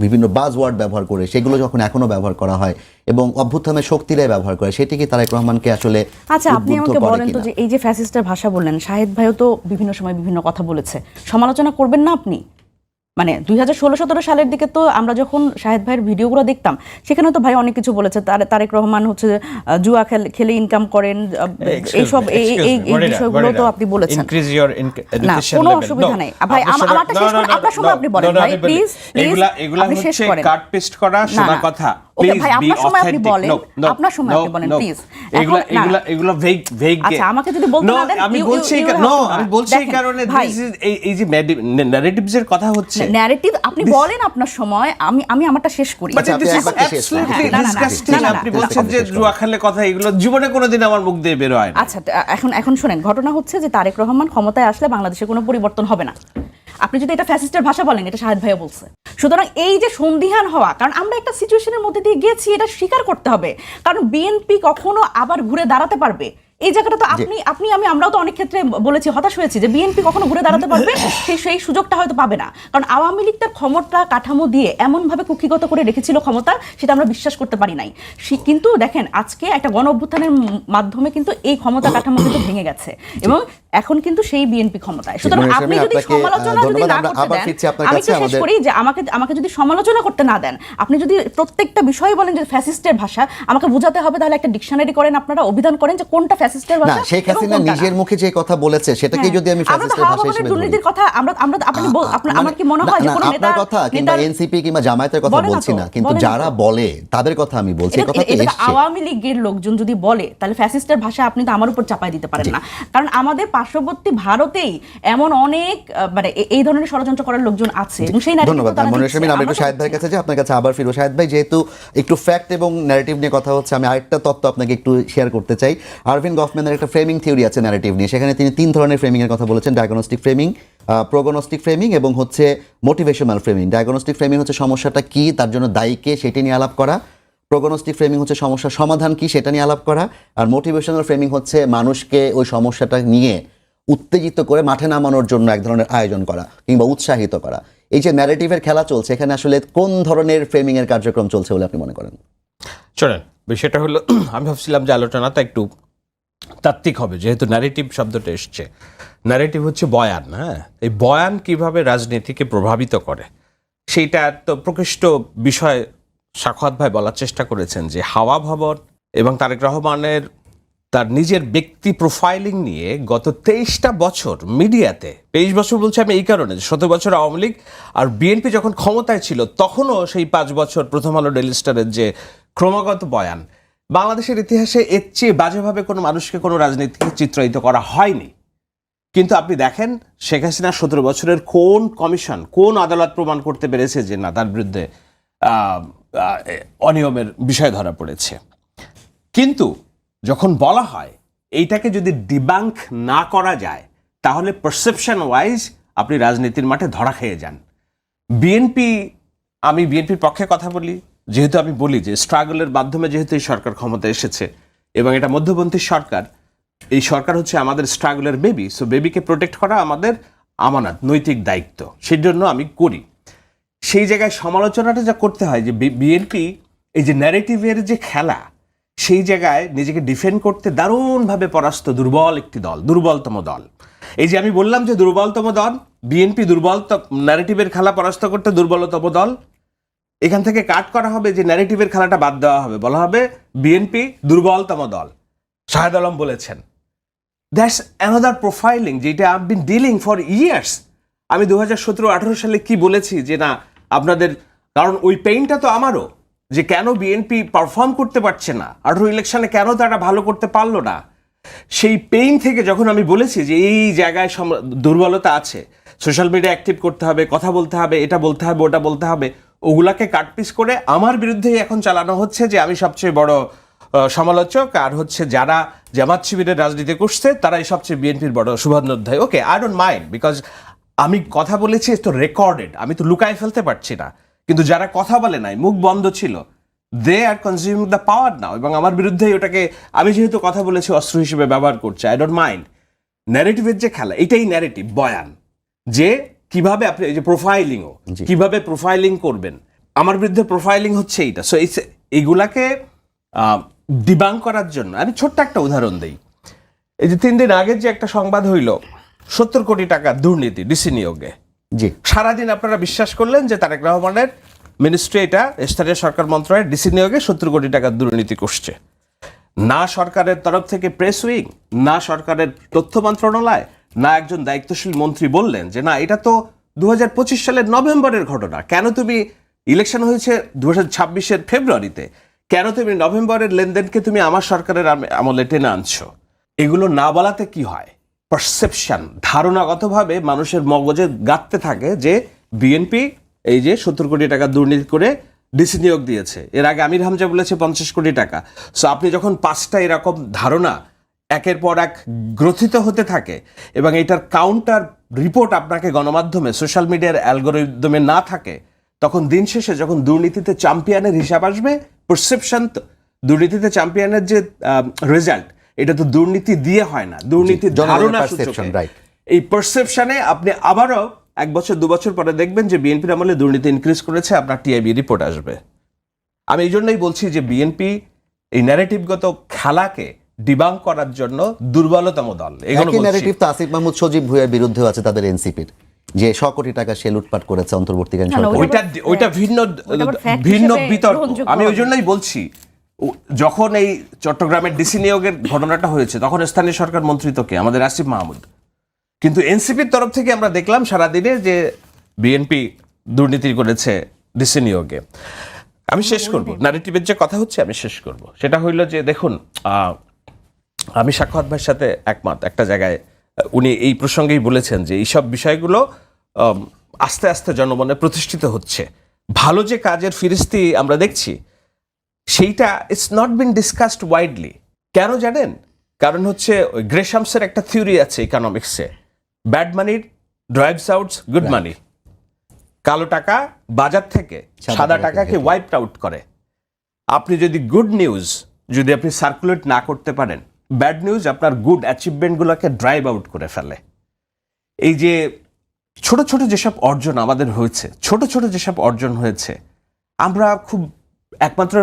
বিভিন্ন বাজওয়ার্ড ব্যবহার করে, সেগুলো যখন এখনো ব্যবহার করা হয় এবং অভ্যুত্থানের শক্তিরাই ব্যবহার করে, সেটি কি তারেক রহমানকে আসলে আচ্ছা, আপনি উদ্বুদ্ধ আমাকে করে বলেন তো কিনা? যে এই যে ফ্যাসিস্টের ভাষা বললেন, শাহেদ ভাইও তো বিভিন্ন সময় বিভিন্ন কথা বলেছে, সমালোচনা করবেন না আপনি? মানে 2016-17 সালের দিকে তো আমরা যখন শাহেদ ভাইয়ের ভিডিওগুলো দেখতাম, সেখানে তো ভাই অনেক কিছু বলেছে। তারেক রহমান হচ্ছে জুয়া খেলে ইনকাম করেন, এইসব এই বিষয়গুলো তো আপনি বলেছেন। না, কোনো অসুবিধা নাই ভাই, আমারটা শেষ করুন, আপনার সময় আপনি বলেন ভাই, প্লিজ এগুলা আপনি শেষ হচ্ছে করেন। কাট পেস্ট করা শোনা কথা। ওকে ভাই, আপনার সময় আপনি বলেন, আপনার সময় আপনি বলেন প্লিজ। এগুলা ভেগ। আচ্ছা, আমাকে যদি বলতে না দেন, আমি বলছি এই কারণে এই যে ন্যারেটিভস এর কথা হচ্ছে, ন্যারেটিভ আপনি বলেন আপনার সময়, আমি আমারটা শেষ করি। But this is absolutely disgusting. আপনি বলছেন যে জুয়া খেলে কথা, এগুলো জীবনে কোনোদিন আমার মুখ দিয়ে বের হয় না। আচ্ছা, এখন শুনেন, ঘটনা হচ্ছে যে তারেক রহমান ক্ষমতায় আসলে বাংলাদেশে কোনো পরিবর্তন হবে না। আপনি যদি এটা ফ্যাসিস্টের ভাষা বলেন, এটা শাহেদ ভাইও বলছে। সুতরাং এই যে সন্দিহান হওয়া, কারণ আমরা একটা সিচুয়েশনের মধ্যে দিয়ে গেছি, এটা স্বীকার করতে হবে। কারণ বিএনপি কখনো আবার ঘুরে দাঁড়াতে পারবে, এই জায়গাটা তো আমরাও তো অনেক ক্ষেত্রে বলেছি, হতাশ হয়েছি যে বিএনপি কখনো ঘুরে দাঁড়াতে পারবে সেই সুযোগটা হয়তো পাবে না। কারণ আওয়ামী লীগ তার ক্ষমতা কাঠামো দিয়ে এমনভাবে কুক্ষিগত করে রেখেছিল ক্ষমতা, সেটা আমরা বিশ্বাস করতে পারি নাই। কিন্তু দেখেন, আজকে একটা গণ অভ্যুত্থানের মাধ্যমে কিন্তু এই ক্ষমতা কাঠামো কিন্তু ভেঙে গেছে এবং এখন কিন্তু সেই বিএনপি ক্ষমতায়। সুতরাং আপনি যদি সমালোচনা যদি না করতে দেন, আমি তো শেষ করি যে আমাকে যদি সমালোচনা করতে না দেন, আপনি যদি প্রত্যেকটা বিষয় বলেন যে ফ্যাসিস্টের ভাষা, আমাকে বোঝাতে হবে, তাহলে একটা ডিকশনারি করেন, আপনারা অভিধান করেন যে কোনটা ফ্যাসিস্টের ভাষা। না, শেখ হাসিনা নিজের মুখে যে কথা বলেছে, সেটাকে যদি আমি ফ্যাসিস্টের ভাষা হিসেবে দুর্নীতির কথা আমার কি মনে হয় যে কোনো নেতা, আপনার কথা কিংবা এনসিপি কিংবা জামায়াতের কথা বলছি না, কিন্তু যারা বলে তাদের কথা আমি বলছি। কথা তো এসেছে, আওয়ামী লীগের লোকজন যদি বলে, তাহলে ফ্যাসিস্টের ভাষা আপনি তো আমার উপর চাপাই দিতে পারেন না। কারণ আমাদের পার্শ্ববর্তী ভারতেই এমন অনেক মানে এই ধরনের ষড়যন্ত্র করার লোকজন আছে এবং সেই ন্যারেটিভ। ধন্যবাদ মনির শামীম। আমি একটু শাহেদ ভাইয়ের কাছে যাই, আপনার কাছে আবার ফিরবো। শাহেদ ভাই, যেহেতু একটু ফ্যাক্ট এবং ন্যারেটিভ নিয়ে কথা হচ্ছে, আমি আরেকটা তত্ত্ব আপনাকে একটু শেয়ার করতে চাই। আরভিন গফম্যানের একটা ফ্রেমিং থিওরি আছে ন্যারেটিভ নিয়ে, সেখানে তিনি 3 ধরনের ফ্রেমিং এর কথা বলেছেন: ডায়াগনস্টিক ফ্রেমিং, প্রোগনস্টিক ফ্রেমিং এবং হচ্ছে মোটিভেশনাল ফ্রেমিং। ডায়াগনস্টিক ফ্রেমিং হচ্ছে সমস্যাটা কি, তার জন্য দায়ী কে, সেটা নিয়ে আলাপ করা। প্রোগনস্টিক ফ্রেমিং হচ্ছে সমস্যার সমাধান কি, সেটা নিয়ে আলাপ করা। আর মোটিভেশনাল ফ্রেমিং হচ্ছে মানুষকে ওই সমস্যাটা নিয়ে উত্তেজিত করে মাঠে নামানোর জন্য এক ধরনের আয়োজন করা কিংবা উৎসাহিত করা। এই যে ন্যারেটিভের খেলা চলছে, এখানে আসলে কোন ধরনের ফ্রেমিং এর কার্যক্রম চলছে বলে আপনি মনে করেন? চলেন, বিষয়টা হলো, আমি ভাবছিলাম যে আলোচনাটা একটু তাত্ত্বিক হবে, যেহেতু ন্যারেটিভ শব্দটা এসছে। ন্যারেটিভ হচ্ছে বয়ান। হ্যাঁ, এই বয়ান কিভাবে রাজনীতিকে প্রভাবিত করে, সেইটা তো প্রকৃষ্ট বিষয় সাখাওয়াত ভাই বলার চেষ্টা করেছেন যে হাওয়া ভবন এবং তারেক রহমানের তার নিজের ব্যক্তি প্রোফাইলিং নিয়ে গত 23টা বছর মিডিয়াতে, 23 বছর বলছি আমি এই কারণে, 17 বছর আওয়ামী লীগ আর বিএনপি যখন ক্ষমতায় ছিল, তখনও সেই 5 বছর প্রথম আলো ডেইলি স্টারের যে ক্রমাগত বয়ান, বাংলাদেশের ইতিহাসে এর চেয়ে বাজেভাবে কোনো মানুষকে কোনো রাজনীতিকে চিত্রায়িত করা হয়নি। কিন্তু আপনি দেখেন, শেখ হাসিনা 17 বছরের কোন কমিশন, কোন আদালত প্রমাণ করতে পেরেছে যে না, তার বিরুদ্ধে অনিয়মের বিষয় ধরা পড়েছে। কিন্তু যখন বলা হয় এইটাকে যদি ডিবাঙ্ক না করা যায়, তাহলে পারসেপশন ওয়াইজ আপনি রাজনীতির মাঠে ধরা খেয়ে যান। আমি বিএনপির পক্ষে কথা বলি, যেহেতু আমি বলি যে স্ট্রাগলের মাধ্যমে যেহেতু এই সরকার ক্ষমতা এসেছে এবং এটা মধ্যপন্থী সরকার, এই সরকার হচ্ছে আমাদের স্ট্রাগলের বেবি। সো বেবিকে প্রোটেক্ট করা আমাদের আমানত, নৈতিক দায়িত্ব, সেই জন্য আমি করি। সেই জায়গায় সমালোচনাটা যা করতে হয় যে বিএনপি এই যে ন্যারেটিভের যে খেলা, সেই জায়গায় নিজেকে ডিফেন্ড করতে দারুণভাবে পরাস্ত দুর্বল একটি দল, দুর্বলতম দল। এই যে আমি বললাম যে দুর্বলতম দল বিএনপি, ন্যারেটিভের খেলা পরাস্ত করতে দুর্বলতম দল, এখান থেকে কাট করা হবে, যে ন্যারেটিভের খেলাটা বাদ দেওয়া হবে, বলা হবে বিএনপি দুর্বলতম দল। শাহেদ আলম বলেছেন, দ্যাটস অ্যানাদার প্রোফাইলিং, যেটা I have been dealing for years. আমি 2017-18 সালে কি বলেছি যে না আপনাদের, কারণ ওই পেইনটা তো আমারও, যে কেন বিএনপি পারফর্ম করতে পারছে না, 18 ইলেকশনে কেন তারা ভালো করতে পারলো না, সেই পেইন থেকে যখন আমি বলেছি যে এই জায়গায় দুর্বলতা আছে, সোশ্যাল মিডিয়া অ্যাক্টিভ করতে হবে, কথা বলতে হবে, এটা বলতে হবে, ওটা বলতে হবে, ওগুলাকে কাটপিস করে আমার বিরুদ্ধেই এখন চালানো হচ্ছে যে আমি সবচেয়ে বড় সমালোচক আর হচ্ছে যারা জামাত শিবিরের রাজনীতি করছে তারাই সবচেয়ে বিএনপির বড় শুভান্নোধ্যায়। ওকে, আই ডোন্ট মাইন্ড, বিকজ আমি কথা বলেছি তো রেকর্ডেড, আমি তো লুকায় ফেলতে পারছি না। কিন্তু যারা কথা বলে নাই, মুখ বন্ধ ছিল, দে আর কনজিউমিং দ্য পাওয়ার নাও, এবং আমার বিরুদ্ধে ওটাকে আমি যেহেতু কথা বলেছি অস্ত্র হিসেবে ব্যবহার করছে। I don't mind. ন্যারেটিভের যে খেলা, এটাই ন্যারেটিভ, বয়ান, যে কিভাবে আপনি এই যে প্রোফাইলিংও কিভাবে প্রোফাইলিং করবেন। আমার বিরুদ্ধে প্রোফাইলিং হচ্ছে এইটা। সো এইগুলাকে ডিবাং করার জন্য আমি ছোট্ট একটা উদাহরণ দিই। এই যে 3 দিন আগের যে একটা সংবাদ হইল 70 কোটি টাকা দুর্নীতি ডিসি নিয়োগে, জি, সারাদিন আপনারা বিশ্বাস করলেন যে তারেক রহমানের মিনিস্ট্রি, এটা স্থানীয় সরকার মন্ত্রণালয়ের ডিসি নিয়োগে 70 কোটি টাকা দুর্নীতি করছে। না সরকারের তরফ থেকে প্রেস উইং, না সরকারের তথ্য মন্ত্রণালয়, না একজন দায়িত্বশীল মন্ত্রী বললেন যে না, এটা তো 2025 সালের নভেম্বরের ঘটনা, কেন তুমি, ইলেকশন হয়েছে 2026-এর ফেব্রুয়ারিতে, কেন তুমি নভেম্বরের লেনদেনকে তুমি আমার সরকারের আমলে টেনে আনছো? এগুলো না বলাতে কি হয়, পারসেপশন, ধারণাগতভাবে মানুষের মগজে গাঁথতে থাকে যে বিএনপি এই যে 70 কোটি টাকা দুর্নীতি করে ডিসি নিয়োগ দিয়েছে। এর আগে আমির হামজা বলেছে 50 কোটি টাকা। সো আপনি যখন 5টা এরকম ধারণা একের পর এক গ্রথিত হতে থাকে এবং এটার কাউন্টার রিপোর্ট আপনাকে গণমাধ্যমে, সোশ্যাল মিডিয়ার অ্যালগোরিদমে না থাকে, তখন দিন শেষে যখন দুর্নীতিতে চ্যাম্পিয়নের হিসাব আসবে, পারসেপশন, দুর্নীতিতে চ্যাম্পিয়নের যে রেজাল্ট, এটা তো দুর্নীতি দিয়ে হয় না, দুর্নীতির ধারণা সূচকে। এই পারসেপশনে আপনি আবারও 1 বছর 2 বছর পরে দেখবেন যে বিএনপির আমলে দুর্নীতি ইনক্রিজ করেছে, আপনার টিআইবি রিপোর্ট আসবে। আমি এই জন্যই বলছি যে বিএনপি এই ন্যারেটিভগত খেলাকে ডিবাং করার জন্য দুর্বলতম দল। একই ন্যারেটিভ তো আসিফ মাহমুদ সজীব ভুঁইয়ার বিরুদ্ধেও আছে, তাদের এনসিপির, যে 100 কোটি টাকা সে লুটপাট করেছে অন্তর্বর্তীকালীন সরকার। ওইটা ভিন্ন বিতর্ক। আমি ওই জন্যই বলছি, যখন এই চট্টগ্রামের ডিসি নিয়োগের ঘটনাটা হয়েছে তখন স্থানীয় সরকার মন্ত্রী তো কে? আমাদের আসিফ মাহমুদ। কিন্তু এনসিপির তরফ থেকে আমরা দেখলাম সারাদিনে যে বিএনপি দুর্নীতি করেছে ডিসি নিয়োগে। আমি শেষ করব, ন্যারেটিভের যে কথা হচ্ছে আমি শেষ করব, সেটা হইল যে দেখুন, আমি সাক্ষাৎ ভাইয়ের সাথে একমত। একটা জায়গায় উনি এই প্রসঙ্গেই বলেছেন যে এইসব বিষয়গুলো আস্তে আস্তে জনমনে প্রতিষ্ঠিত হচ্ছে। ভালো যে কাজের ফিরিস্তি আমরা দেখছি, সেইটা it's not been discussed widely. কেন জানেন? কারণ হচ্ছে ওই গ্রেশামসের একটা থিওরি আছে ইকোনমিক্সে, ব্যাড মানি ড্রাইভস আউট গুড মানি। কালো টাকা বাজার থেকে সাদা টাকাকে ওয়াইপড আউট করে। আপনি যদি গুড নিউজ যদি আপনি সার্কুলেট না করতে পারেন, ব্যাড নিউজ আপনার গুড অ্যাচিভমেন্টগুলোকে ড্রাইভ আউট করে ফেলে। এই যে ছোট ছোট যেসব অর্জন আমাদের হয়েছে, ছোট ছোট যেসব অর্জন হয়েছে, আমরা খুব একমাত্র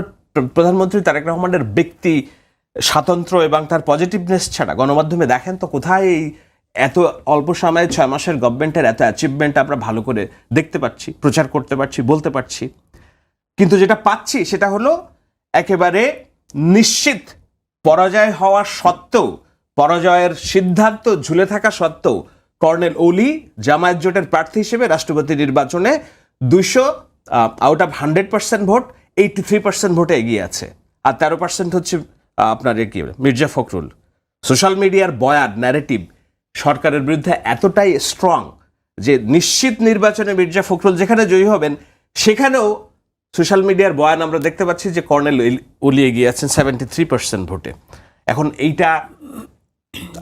প্রধানমন্ত্রী তারেক রহমানের ব্যক্তি স্বাতন্ত্র্য এবং তার পজিটিভনেস ছাড়া গণমাধ্যমে দেখেন তো কোথায় এই এত অল্প সময়ে 6 মাসের গভর্নমেন্টের এত অ্যাচিভমেন্ট আমরা ভালো করে দেখতে পাচ্ছি, প্রচার করতে পারছি, বলতে পারছি। কিন্তু যেটা পাচ্ছি সেটা হলো একেবারে নিশ্চিত পরাজয় হওয়া সত্ত্বেও, পরাজয়ের সিদ্ধান্ত ঝুলে থাকা সত্ত্বেও কর্নেল ওলি জামায়াত জোটের প্রার্থী হিসেবে রাষ্ট্রপতি নির্বাচনে 200 আউট অফ 100% ভোট 83% ভোটে এগিয়ে আছে, আর 13% হচ্ছে আপনার কি মির্জা ফখরুল। সোশ্যাল মিডিয়ার বয়ান, ন্যারেটিভ সরকারের বিরুদ্ধে এতটাই স্ট্রং যে নিশ্চিত নির্বাচনে মির্জা ফখরুল যেখানে জয়ী হবেন সেখানেও সোশ্যাল মিডিয়ার বয়ান আমরা দেখতে পাচ্ছি যে কর্নেল ওলি এগিয়ে আছেন 73% ভোটে। এখন এইটা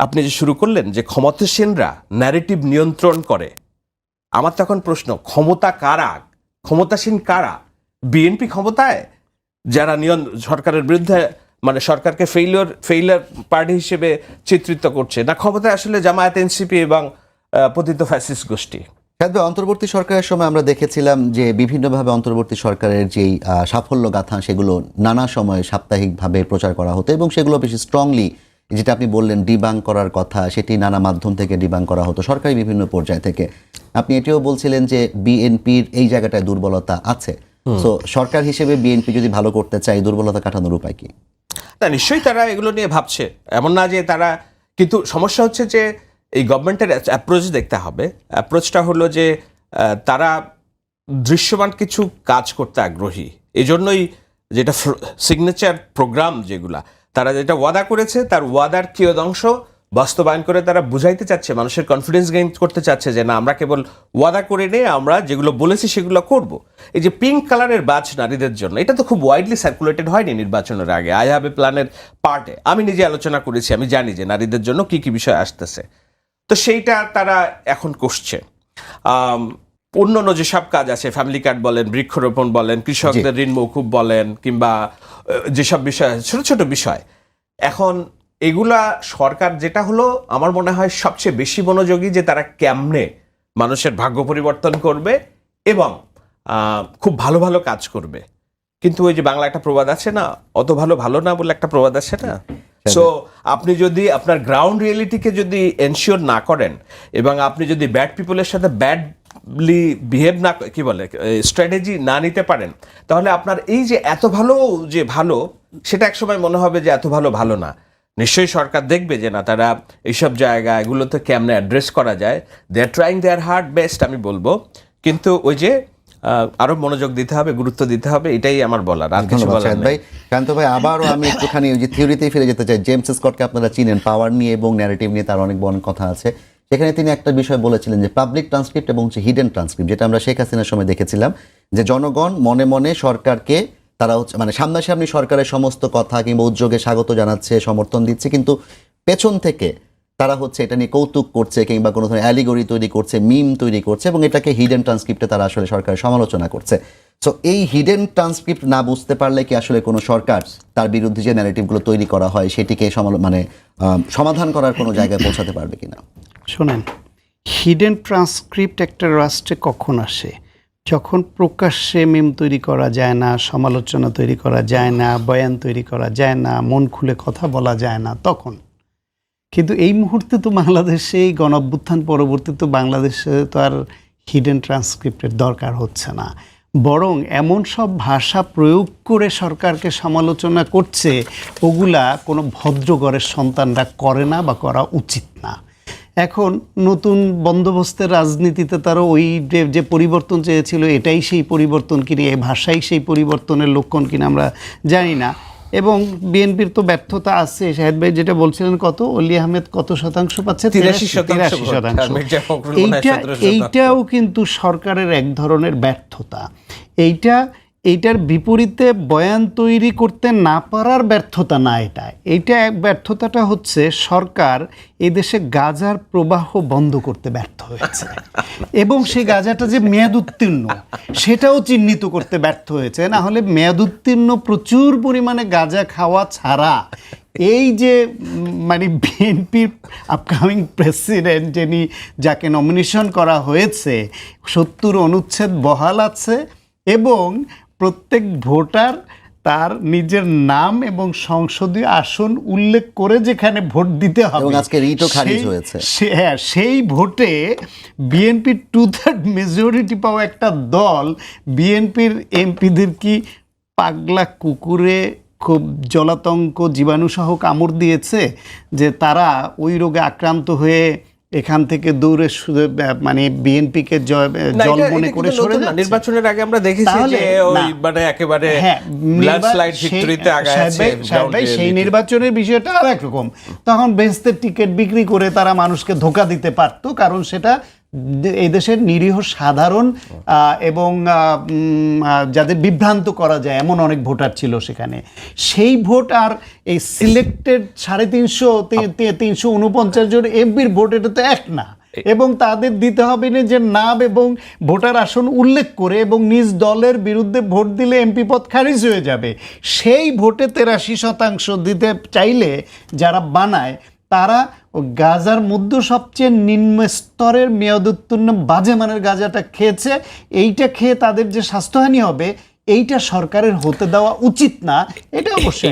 আপনি যে শুরু করলেন যে ক্ষমতাসীনরা ন্যারেটিভ নিয়ন্ত্রণ করে, আমার তখন প্রশ্ন, ক্ষমতা কারা? ক্ষমতাসীন কারা? বিএনপি ক্ষমতায়, যারা সরকারের বিরুদ্ধে মানে সরকারকে ফেইলিয়র পার্টি হিসেবে চিত্রিত করছে, না ক্ষমতায় আসলে জামায়াত, এনসিপি এবং পতিত ফ্যাসিস্ট গোষ্ঠী? অন্তর্বর্তী সরকারের সময় আমরা দেখেছিলাম যে বিভিন্নভাবে অন্তর্বর্তী সরকারের যেই সাফল্য গাথা সেগুলো নানা সময়ে সাপ্তাহিকভাবে প্রচার করা হতো এবং সেগুলো বেশি স্ট্রংলি, যেটা আপনি বললেন ডিবাং করার কথা, সেটি নানা মাধ্যম থেকে ডিবাং করা হতো, সরকারি বিভিন্ন পর্যায় থেকে। আপনি এটিও বলছিলেন যে বিএনপির এই জায়গাটায় দুর্বলতা আছে। তো সরকার হিসেবে বিএনপি যদি ভালো করতে চায়, দুর্বলতা কাটানোর উপায় কি? না, নিশ্চয়ই তারা এগুলো নিয়ে ভাবছে, এমন না যে তারা, কিন্তু সমস্যা হচ্ছে যে এই গভর্নমেন্টের অ্যাপ্রোচ দেখতে হবে। অ্যাপ্রোচটা হলো যে তারা দৃশ্যমান কিছু কাজ করতে আগ্রহী। এই জন্যই যেটা সিগনেচার প্রোগ্রাম যেগুলা তারা যেটা ওয়াদা করেছে, তার ওয়াদার কিয়দাংশ বাস্তবায়ন করে তারা বুঝাইতে চাচ্ছে, মানুষের কনফিডেন্স গেইন করতে চাচ্ছে যে না আমরা কেবল ওয়াদা করে নেই, আমরা যেগুলো বলেছি সেগুলো করব। এই যে পিঙ্ক কালারের বাজ নারীদের জন্য, এটা তো খুব ওয়াইডলি সার্কুলেটেড হয়নি নির্বাচনের আগে। আই হ্যাভ এ প্ল্যানের পার্টে আমি নিজে আলোচনা করেছি, আমি জানি যে নারীদের জন্য কি কি বিষয় আসতেছে। তো সেইটা তারা এখন করছে। অন্যান্য যেসব কাজ আছে, ফ্যামিলি কার্ড বলেন, বৃক্ষরোপণ বলেন, কৃষকদের ঋণ মৌকুব বলেন, কিংবা যেসব বিষয় ছোট ছোট বিষয়, এখন এগুলা সরকার যেটা হলো আমার মনে হয় সবচেয়ে বেশি মনোযোগী যে তারা কেমনে মানুষের ভাগ্য পরিবর্তন করবে এবং খুব ভালো ভালো কাজ করবে। কিন্তু ওই যে বাংলা একটা প্রবাদ আছে না, অত ভালো ভালো না বলে একটা প্রবাদ আছে না। সো আপনি যদি আপনার গ্রাউন্ড রিয়েলিটিকে যদি এনশিওর না করেন এবং আপনি যদি ব্যাড পিপলের সাথে ব্যাডলি বিহেভ না, কি বলে, স্ট্র্যাটেজি না নিতে পারেন, তাহলে আপনার এই যে এত ভালো যে ভালো, সেটা একসময় মনে হবে যে এত ভালো ভালো না। নিশ্চয়ই সরকার দেখবে যে না তারা এইসব জায়গা এগুলোতে কেমনে অ্যাড্রেস করা যায়। They are trying their hard best আমি বলবো, কিন্তু ওই যে আরো মনোযোগ দিতে হবে, গুরুত্ব দিতে হবে, এটাই আমার বলার, আর কিছু বলার নেই। ভাই কান্ত ভাই, আবারও আমি একটুখানি ওই যে থিওরিতেই ফিরে যেতে চাই। জেমস স্কটকে আপনারা চিনেন, পাওয়ার নিয়ে এবং ন্যারেটিভ নিয়ে তার অনেক বড় কথা আছে। সেখানে তিনি একটা বিষয় বলেছিলেন যে পাবলিক ট্রান্সক্রিপ্ট এবং হিডেন ট্রান্সক্রিপ্ট, যেটা আমরা শেখ হাসিনার সময় দেখেছিলাম, যে জনগণ মনে মনে সরকারকে তারা হচ্ছে মানে সামনাসামনি সরকারের সমস্ত কথা কিংবা উদ্যোগে স্বাগত জানাচ্ছে, সমর্থন দিচ্ছে, কিন্তু পেছন থেকে তারা হচ্ছে এটা নিয়ে কৌতুক করছে কিংবা কোনো ধরনের অ্যালিগরি তৈরি করছে, মিম তৈরি করছে, এবং এটাকে হিডেন ট্রান্সক্রিপ্টে তারা আসলে সরকারের সমালোচনা করছে। সো এই হিডেন ট্রান্সক্রিপ্ট না বুঝতে পারলে কি আসলে কোনো সরকার তার বিরুদ্ধে যে ন্যারেটিভগুলো তৈরি করা হয় সেটিকে সমাধান করার কোনো জায়গায় পৌঁছাতে পারবে কিনা? শোনেন, হিডেন ট্রান্সক্রিপ্ট একটা রাষ্ট্রে কখন আসে? যখন প্রকাশ্যে মিম তৈরি করা যায় না, সমালোচনা তৈরি করা যায় না, বয়ান তৈরি করা যায় না, মন খুলে কথা বলা যায় না, তখন। কিন্তু এই মুহূর্তে তো বাংলাদেশে এই গণঅভ্যুত্থান পরবর্তী তো বাংলাদেশে তো আর হিডেন ট্রান্সক্রিপ্টের দরকার হচ্ছে না, বরং এমন সব ভাষা প্রয়োগ করে সরকারকে সমালোচনা করছে ওগুলা কোনো ভদ্রঘরের সন্তানরা করে না বা করা উচিত না। এখন নতুন বন্দোবস্তের রাজনীতিতে তারা ওই যে পরিবর্তন চেয়েছিল এটাই সেই পরিবর্তন কিনা, এই ভাষাই সেই পরিবর্তনের লক্ষণ কিনা আমরা জানি না। এবং বিএনপির তো ব্যর্থতা আছে। শাহেদ ভাই যেটা বলছিলেন, কত অলি আহমেদ কত শতাংশ পাচ্ছে? 83%। এইটাও কিন্তু সরকারের এক ধরনের ব্যর্থতা। এইটার বিপরীতে বয়ান তৈরি করতে না পারার ব্যর্থতা না, এইটা ব্যর্থতাটা হচ্ছে সরকার এদেশে গাঁজার প্রবাহ বন্ধ করতে ব্যর্থ হয়েছে এবং সেই গাঁজাটা যে মেয়াদ উত্তীর্ণ সেটাও চিহ্নিত করতে ব্যর্থ হয়েছে। না হলে মেয়াদ উত্তীর্ণ প্রচুর পরিমাণে গাঁজা খাওয়া ছাড়া এই যে মানে বিএনপির আপকামিং প্রেসিডেন্ট যাকে নমিনেশন করা হয়েছে, 70 অনুচ্ছেদ বহাল আছে এবং প্রত্যেক ভোটার তার নিজের নাম এবং সংসদীয় আসন উল্লেখ করে যেখানে ভোট দিতে হবে, এবং আজকে রিটও খারিজ হয়েছে। হ্যাঁ, সেই ভোটে বিএনপির 2/3 মেজরিটি পাওয়া একটা দল বিএনপির এমপিদের কি পাগলা কুকুরে খুব জলাতঙ্ক জীবাণুসহ কামড় দিয়েছে যে তারা ওই রোগে আক্রান্ত হয়ে এখান থেকে দূরে মানে বিএনপিকে জল মনে করে সরে যাচ্ছে? নির্বাচনের আগে আমরা দেখেছি যে ওই মানে একেবারে ল্যান্ডস্লাইড ভিক্টরিতে আগাচ্ছে। সেই নির্বাচনের বিষয়টা আর একরকম। তখন বেহেশতের টিকিট বিক্রি করে তারা মানুষকে ধোঁকা দিতে পারতো, কারণ সেটা এই দেশের নিরীহ সাধারণ এবং যাদের বিভ্রান্ত করা যায় এমন অনেক ভোটার ছিল সেখানে। সেই ভোট আর এই সিলেক্টেড 349 জন এমপির ভোট, এটা তো এক না। এবং তাদের দিতে হবে না যে নাম এবং ভোটার আসন উল্লেখ করে, এবং নিজ দলের বিরুদ্ধে ভোট দিলে এমপি পদ খারিজ হয়ে যাবে। সেই ভোটে 83% দিতে চাইলে যারা বানায় তারা গাজার মধ্যে সবচেয়ে নিম্ন স্তরের মেয়াদ উত্তীর্ণ বাজে মানের গাঁজাটা খেয়েছে। এইটা খেয়ে তাদের যে স্বাস্থ্যহানি হবে এইটা সরকারের হতে দেওয়া উচিত না। এটা অবশ্যই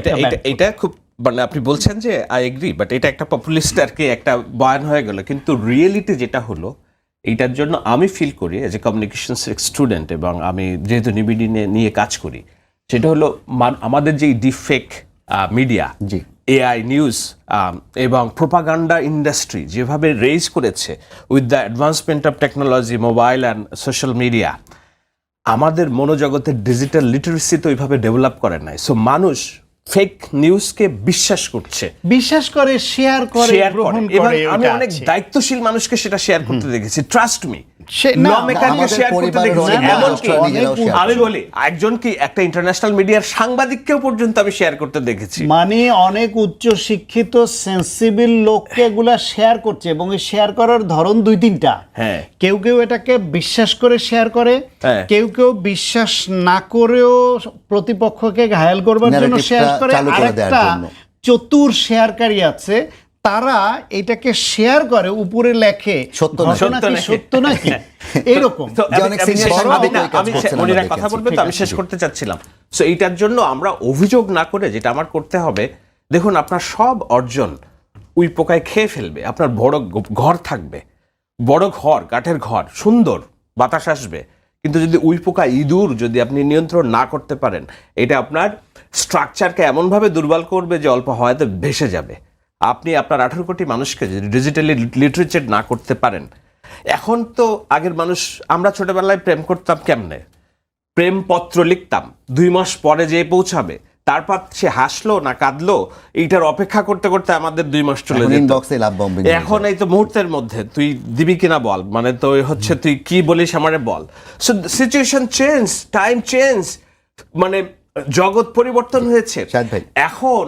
এটা খুব মানে আপনি বলছেন যে আই এগ্রি, বাট এটা একটা পপুলিস্ট আর কি একটা বয়ান হয়ে গেল। কিন্তু রিয়েলিটি যেটা হলো, এইটার জন্য আমি ফিল করি এজ এ কমিউনিকেশনস স্টুডেন্ট এবং আমি যেহেতু নিবিডি নিয়ে কাজ করি, সেটা হলো আমাদের যে ডিফেক মিডিয়া, এআই নিউজ এবং প্রোপাগান্ডা ইন্ডাস্ট্রি যেভাবে রেজ করেছে with the advancement of technology, mobile and social media, আমাদের মনোজগতের ডিজিটাল লিটারেসি তো ওইভাবে ডেভেলপ করে নাই। সো মানুষ ফেক নিউজকে বিশ্বাস করছে, বিশ্বাস করে, শেয়ার করে, শেয়ার করে, গ্রহণ এবং করে। আমি ওটা অনেক আছে। দায়িত্বশীল মানুষকে সেটা শেয়ার করতে দেখেছি, ট্রাস্ট মি। না, আমাদের শেয়ার করতে পরিবারের দেখেছি, অনেক এমনকি মানুষরা নিজেরাও share আমি করে। বলি একজন কি একটা ইন্টারন্যাশনাল মিডিয়ার সাংবাদিককেও পর্যন্ত আমি শেয়ার করতে দেখেছি। মানে অনেক উচ্চ শিক্ষিত সেন্সিবল লোককে এগুলা শেয়ার করছে, এবং এই শেয়ার করার ধরন 2-3টা। হ্যাঁ। কেউ কেউ এটাকে বিশ্বাস করে শেয়ার করে, হ্যাঁ। কেউ কেউ বিশ্বাস না করেও প্রতিপক্ষকে ঘায়াল করবার জন্য Narrative-টা শেয়ার করে, চালু করে দেওয়ার আরেকটা জন্য। চতুর শেয়ারকারী আছে, তারা এটাকে শেয়ার করে, উপরে লেখে সত্য না। ঘটনা কি সত্য নাকি, এরকম। তো যে অনেক আমি senior শেষ- সাংবাদিক আমি- ওই কাজ আমি করছেন, মনিরা আমরা কথা দেখেছি। বলবে তো আমি শেষ করতে চাচ্ছিলাম। সো এইটার জন্য আমরা অভিযোগ না করে যেটা আমার করতে হবে, দেখুন আপনার সব অর্জন উই পোকায় খেয়ে ফেলবে। আপনার বড় ঘর থাকবে, বড় ঘর, কাঠের ঘর, সুন্দর বাতাস আসবে, কিন্তু যদি উই পোকা, ইঁদুর যদি আপনি নিয়ন্ত্রণ না করতে পারেন, এটা আপনার স্ট্রাকচারকে এমনভাবে দুর্বল করবে যে অল্প হয়তো ভেসে যাবে। আপনি আপনার 18 কোটি মানুষকে যদি ডিজিটালি লিটারেচার না করতে পারেন, এখন তো আগের মানুষ, আমরা ছোটবেলায় প্রেম করতাম কেমনে, প্রেমপত্র লিখতাম, 2 মাস পরে যেয়ে পৌঁছাবে, তারপর সে হাসলো না কাঁদলো এইটার অপেক্ষা করতে করতে আমাদের 2 মাস চলে এখন যেত। ইনবক্সে লাভ বম্বিং। এখন এই তো মুহূর্তের মধ্যে তুই দিবি কিনা বল, মানে তো হচ্ছে তুই কি বলিস আমারে বল। So situation change, time change, মানে জগৎ পরিবর্তন হয়েছে। শাহেদ ভাই। এখন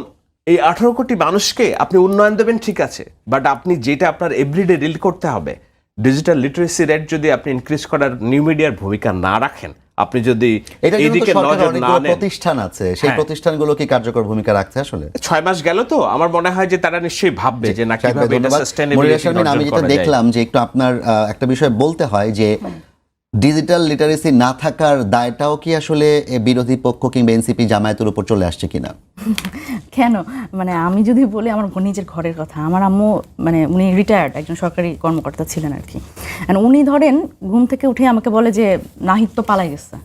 এই 18 কোটি মানুষকে আপনি উন্নয়ন দেবেন ঠিক আছে, বাট আপনি যেটা আপনার এভরিডে ডিল করতে হবে, ডিজিটাল লিটারেসি রেট যদি আপনি ইনক্রিজ করার নিউ মিডিয়ার ভূমিকা না রাখেন, আপনি যদি এটা কিন্তু এইদিকে সরকারের নজর না অনেকগুলো নেন, প্রতিষ্ঠান আছে, সেই হ্যাঁ। প্রতিষ্ঠানগুলো কি কার্যকর ভূমিকা রাখছে আসলে? 6 মাস গেল তো আমার মনে হয় যে তারা নিশ্চয়ই ভাববে যে না শাহেদ ভাই, কিভাবে এটা ধন্যবাদ। সাস্টেইনেবল মনিরা শারমিন, আমি যেটা দেখলাম যে একটু আপনার একটা বিষয় বলতে হয় যে ডিজিটাল লিটারেসি না থাকার দায়টাও কি আসলে বিরোধী পক্ষ কিংবা এনসিপি জামায়াতের উপর চলে আসছে কিনা? কেন, মানে আমি যদি বলি আমার নিজের ঘরের কথা, আমার আম্মু মানে উনি রিটায়ার্ড একজন সরকারি কর্মকর্তা ছিলেন আর কি, And উনি ধরেন ঘুম থেকে উঠে আমাকে বলে যে নাহিদ তো পালাই গেছে।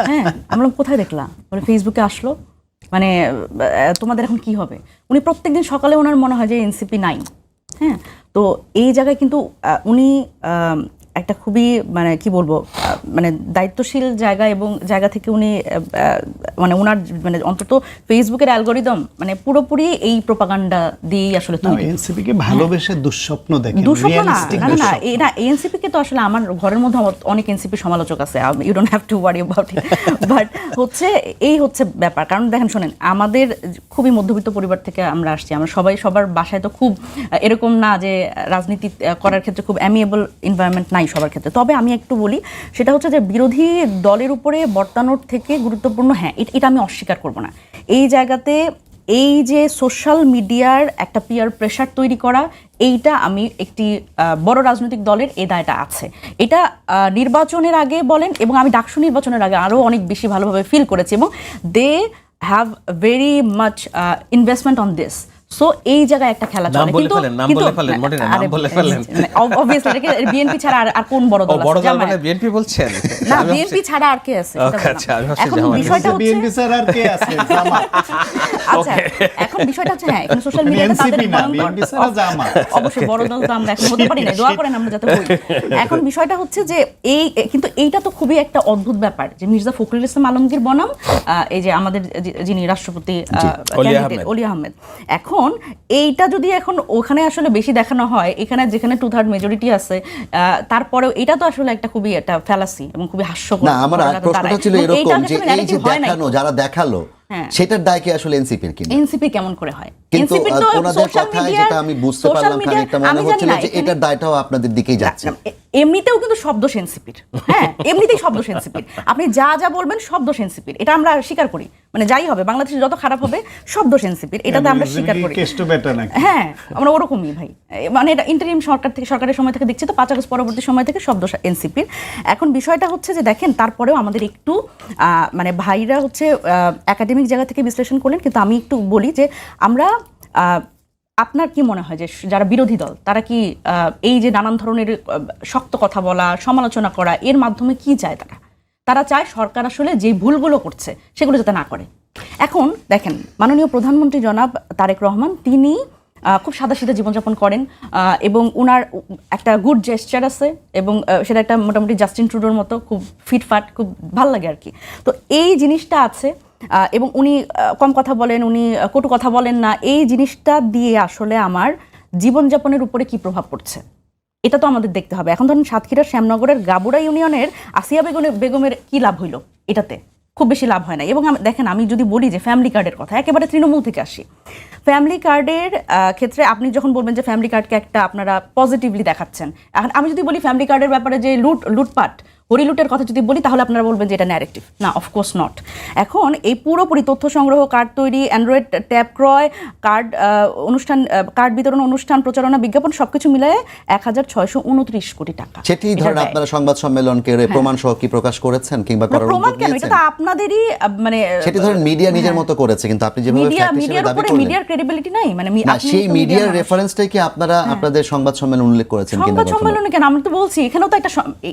হ্যাঁ, আমরা কোথায় দেখলাম, বলে ফেসবুকে আসলো, মানে তোমাদের এখন কি হবে। উনি প্রত্যেকদিন সকালে ওনার মনে হয় যে এনসিপি নাই। হ্যাঁ, তো এই জায়গায় কিন্তু উনি একটা খুবই মানে কি বলবো মানে দায়িত্বশীল জায়গা এবং জায়গা থেকে উনি মানে ওনার মানে অন্তত ফেসবুকের অ্যালগোরিদম মানে পুরোপুরি এই প্রোপাগান্ডা দিয়েই আসলে তৈরি। এনসিপি কে ভালোবেসে দুঃস্বপ্ন দেখেন, দুঃস্বপ্ন না, realistic না না না, দুঃস্বপ্ন। এটা এনসিপি কে তো আসলে আমার ঘরের মধ্যে অনেক এনসিপি সমালোচক আছে, you don't have to worry about it, but হচ্ছে এই হচ্ছে ব্যাপার। কারণ দেখেন শোনেন, আমাদের খুবই মধ্যবিত্ত পরিবার থেকে আমরা আসছি, আমরা সবাই সবার বাসায় তো খুব এরকম না যে রাজনীতি করার ক্ষেত্রে খুব অ্যামিয়েবল এনভায়রনমেন্ট নাই সবার ক্ষেত্রে। তবে আমি একটু বলি, সেটা হচ্ছে যে বিরোধী দলের উপরে বর্তানোর থেকে গুরুত্বপূর্ণ, হ্যাঁ এটা আমি অস্বীকার করব না, এই জায়গাতে এই যে সোশ্যাল মিডিয়ার একটা পিয়ার প্রেশার তৈরি করা, এইটা আমি একটি বড় রাজনৈতিক দলের এই দায়টা আছে। এটা নির্বাচনের আগে বলেন এবং আমি ডাকসু নির্বাচনের আগে আরও অনেক বেশি ভালোভাবে ফিল করেছি, এবং they have very much investment on this. So এই জায়গায় একটা খেলা চলে, কিন্তু অবভিয়াসলি বিএনপি ছাড়া আর কোন বড় দল আছে? জামায়াত। বিএনপি বলছেন না, বিএনপি ছাড়া আর কে আছে? এখন বিষয়টা হচ্ছে বিএনপি স্যার আর কে আছে? জামাত। আচ্ছা, এখন বিষয়টা হচ্ছে হ্যাঁ, এখন সোশ্যাল মিডিয়াতে তাদের এনসিপি না, বিএনপি ছাড়া জামাত। অবশ্যই বড় দল তো আমরা এখন হতে পারি না, দোয়া করেন আমরা যাতে হই। এখন বিষয়টা হচ্ছে যে এই কিন্তু এইটা তো খুবই একটা অদ্ভুত ব্যাপার যে মির্জা ফখরুল ইসলাম আলমগীর বনাম এই যে আমাদের যিনি রাষ্ট্রপতি ক্যান্ডিডেট অলি আহমেদ, এখন এইটা যদি এখন ওখানে আসলে বেশি দেখানো হয়, এখানে যেখানে 2/3 মেজরিটি আছে, তারপরেও এটা তো আসলে একটা খুবই একটা ফ্যালাসি এবং খুবই হাস্যকর। না, আমার প্রশ্নটা ছিল এরকম যে এই যে দেখানো, যারা দেখালো হ্যাঁ। সেটার দায় কি আসলে এনসিপির কিনা? এনসিপি কেমন করে হয়? কিন্তু এনসিপির তো ওনাদের সোশ্যাল কথায় মিডিয়া, যেটা আমি বুঝতে পারলাম, খানিকটা মনে হচ্ছিল যে এটার দায়টাও আপনাদের দিকেই যাচ্ছে। এমনিতেও কিন্তু শব্দ এনসিপির, হ্যাঁ এমনিতেই শব্দ এনসিপির, আপনি যা যা বলবেন শব্দ এনসিপির, এটা আমরা স্বীকার করি। মানে যাই হবে, বাংলাদেশে যত খারাপ হবে শব্দ এনসিপির, এটাতে আমরা স্বীকার করি। হ্যাঁ, আমরা ওরকমই ভাই, মানে এটা ইন্টারিম সরকারের সময় থেকে দেখছি তো, 5 আগস্ট পরবর্তী সময় থেকে শব্দ এনসিপির। এখন বিষয়টা হচ্ছে যে দেখেন, তারপরেও আমাদের একটু মানে ভাইরা হচ্ছে একাডেমিক জায়গা থেকে বিশ্লেষণ করলেন, কিন্তু আমি একটু বলি যে আমরা আপনার কি মনে হয় যে যারা বিরোধী দল তারা কি এই যে নানান ধরনের শক্ত কথা বলা, সমালোচনা করা, এর মাধ্যমে কি চায়? তারা চায় সরকার আসলে যে ভুলগুলো করছে সেগুলো যাতে না করে। এখন দেখেন, মাননীয় প্রধানমন্ত্রী জনাব তারেক রহমান, তিনি খুব সাদাসিধা জীবনযাপন করেন এবং উনার একটা গুড জেস্টার আছে, এবং সেটা একটা মোটামুটি জাস্টিন ট্রুডোর মতো খুব ফিটফাট, খুব ভাল লাগে আর কি। তো এই জিনিসটা আছে, এবং উনি কম কথা বলেন, উনি কটু কথা বলেন না, এই জিনিসটা দিয়ে আসলে আমার জীবনযাপনের উপরে কি প্রভাব পড়ছে এটা তো আমাদের দেখতে হবে। এখন ধরুন সাতক্ষীরার শ্যামনগরের গাবুড়া ইউনিয়নের আসিয়া বেগমের কি লাভ হইলো? এটাতে খুব বেশি লাভ হয় না। এবং দেখেন, আমি যদি বলি যে ফ্যামিলি কার্ডের কথা, একেবারে তৃণমূল থেকে আসি। ফ্যামিলি কার্ডের ক্ষেত্রে আপনি যখন বলবেন যে ফ্যামিলি কার্ডকে একটা আপনারা পজিটিভলি দেখাচ্ছেন, এখন আমি যদি বলি ফ্যামিলি কার্ডের ব্যাপারে যে লুটপাট হরিলুটের কথা যদি বলি, তাহলে আপনারা বলবেন যে এটা ন্যারেটিভ। না, অফকোর্স নট। এখন এই পুরোপুরি তথ্য সংগ্রহ, কার্ড তৈরি, অ্যান্ড্রয়েড ট্যাব ক্রয়, কার্ড অনুষ্ঠান, কার্ড বিতরণ অনুষ্ঠান, প্রচারণা, বিজ্ঞাপন সবকিছু মিলায়ে 1629 কোটি টাকা। সেটি ধরেন আপনারা সংবাদ সম্মেলন করে প্রমাণ সহ কি প্রকাশ করেছেন কিংবা করার প্রমাণ উদ্যোগ কেন? নিয়েছেন? এটা তো আপনাদেরই মানে সেটি ধরেন মিডিয়া নিজের মতো করেছে, কিন্তু আপনি যেভাবে ফ্যাক্ট হিসেবে দাবি করলেন, মিডিয়ার ক্রেডিবিলিটি নাই। মানে না, সেই মিডিয়ার রেফারেন্সটাই কি আপনারা আপনাদের সংবাদ সম্মেলন উল্লেখ করেছেন কিনা? সংবাদ সম্মেলনে কেন? আমি তো বলছি এখানেও তো একটা,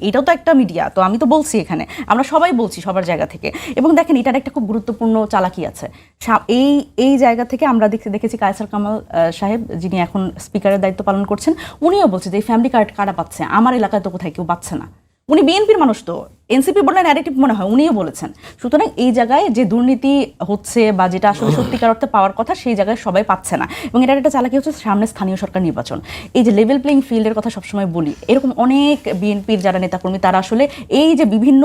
এটাও তো একটা মিডিয়া, তো আমি তো বলছি এখানে আমরা সবাই বলছি সবার জায়গা থেকে। এবং দেখেন, এটার একটা খুব গুরুত্বপূর্ণ চালাকি আছে। এই জায়গা থেকে আমরা দেখেছি কায়সার কামাল সাহেব, যিনি এখন স্পিকারের দায়িত্ব পালন করছেন, উনিও বলছে যে এই ফ্যামিলি কার্ড কারা পাচ্ছে, আমার এলাকায় তো কোথায় কেউ পাচ্ছে না। উনি বিএনপির মানুষ, তো এনসিপি বললে ন্যারেটিভ মনে হয়, উনিও বলেছেন। সুতরাং এই জায়গায় যে দুর্নীতি হচ্ছে বা যেটা আসলে সত্যিকার অর্থে পাওয়ার কথা, সেই জায়গায় সবাই পাচ্ছে না। এবং এটার একটা চালাকি হচ্ছে সামনে স্থানীয় সরকার নির্বাচন। এই যে লেভেল প্লেইং ফিল্ডের কথা সবসময় বলি, এরকম অনেক বিএনপির যারা নেতাকর্মী, তারা আসলে এই যে বিভিন্ন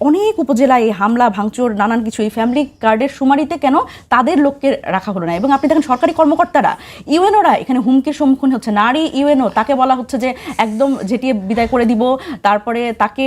অনেক উপজেলায় এই হামলা ভাঙচুর নানান কিছু, এই ফ্যামিলি কার্ডের সুমারিতে কেন তাদের লোককে রাখা হলো না? এবং আপনি দেখেন সরকারি কর্মকর্তারা, ইউএনওরা এখানে হুমকির সম্মুখীন হচ্ছে। নারী ইউএনও, তাকে বলা হচ্ছে যে একদম ঝেঁটিয়ে বিদায় করে দিব, তারপরে তাকে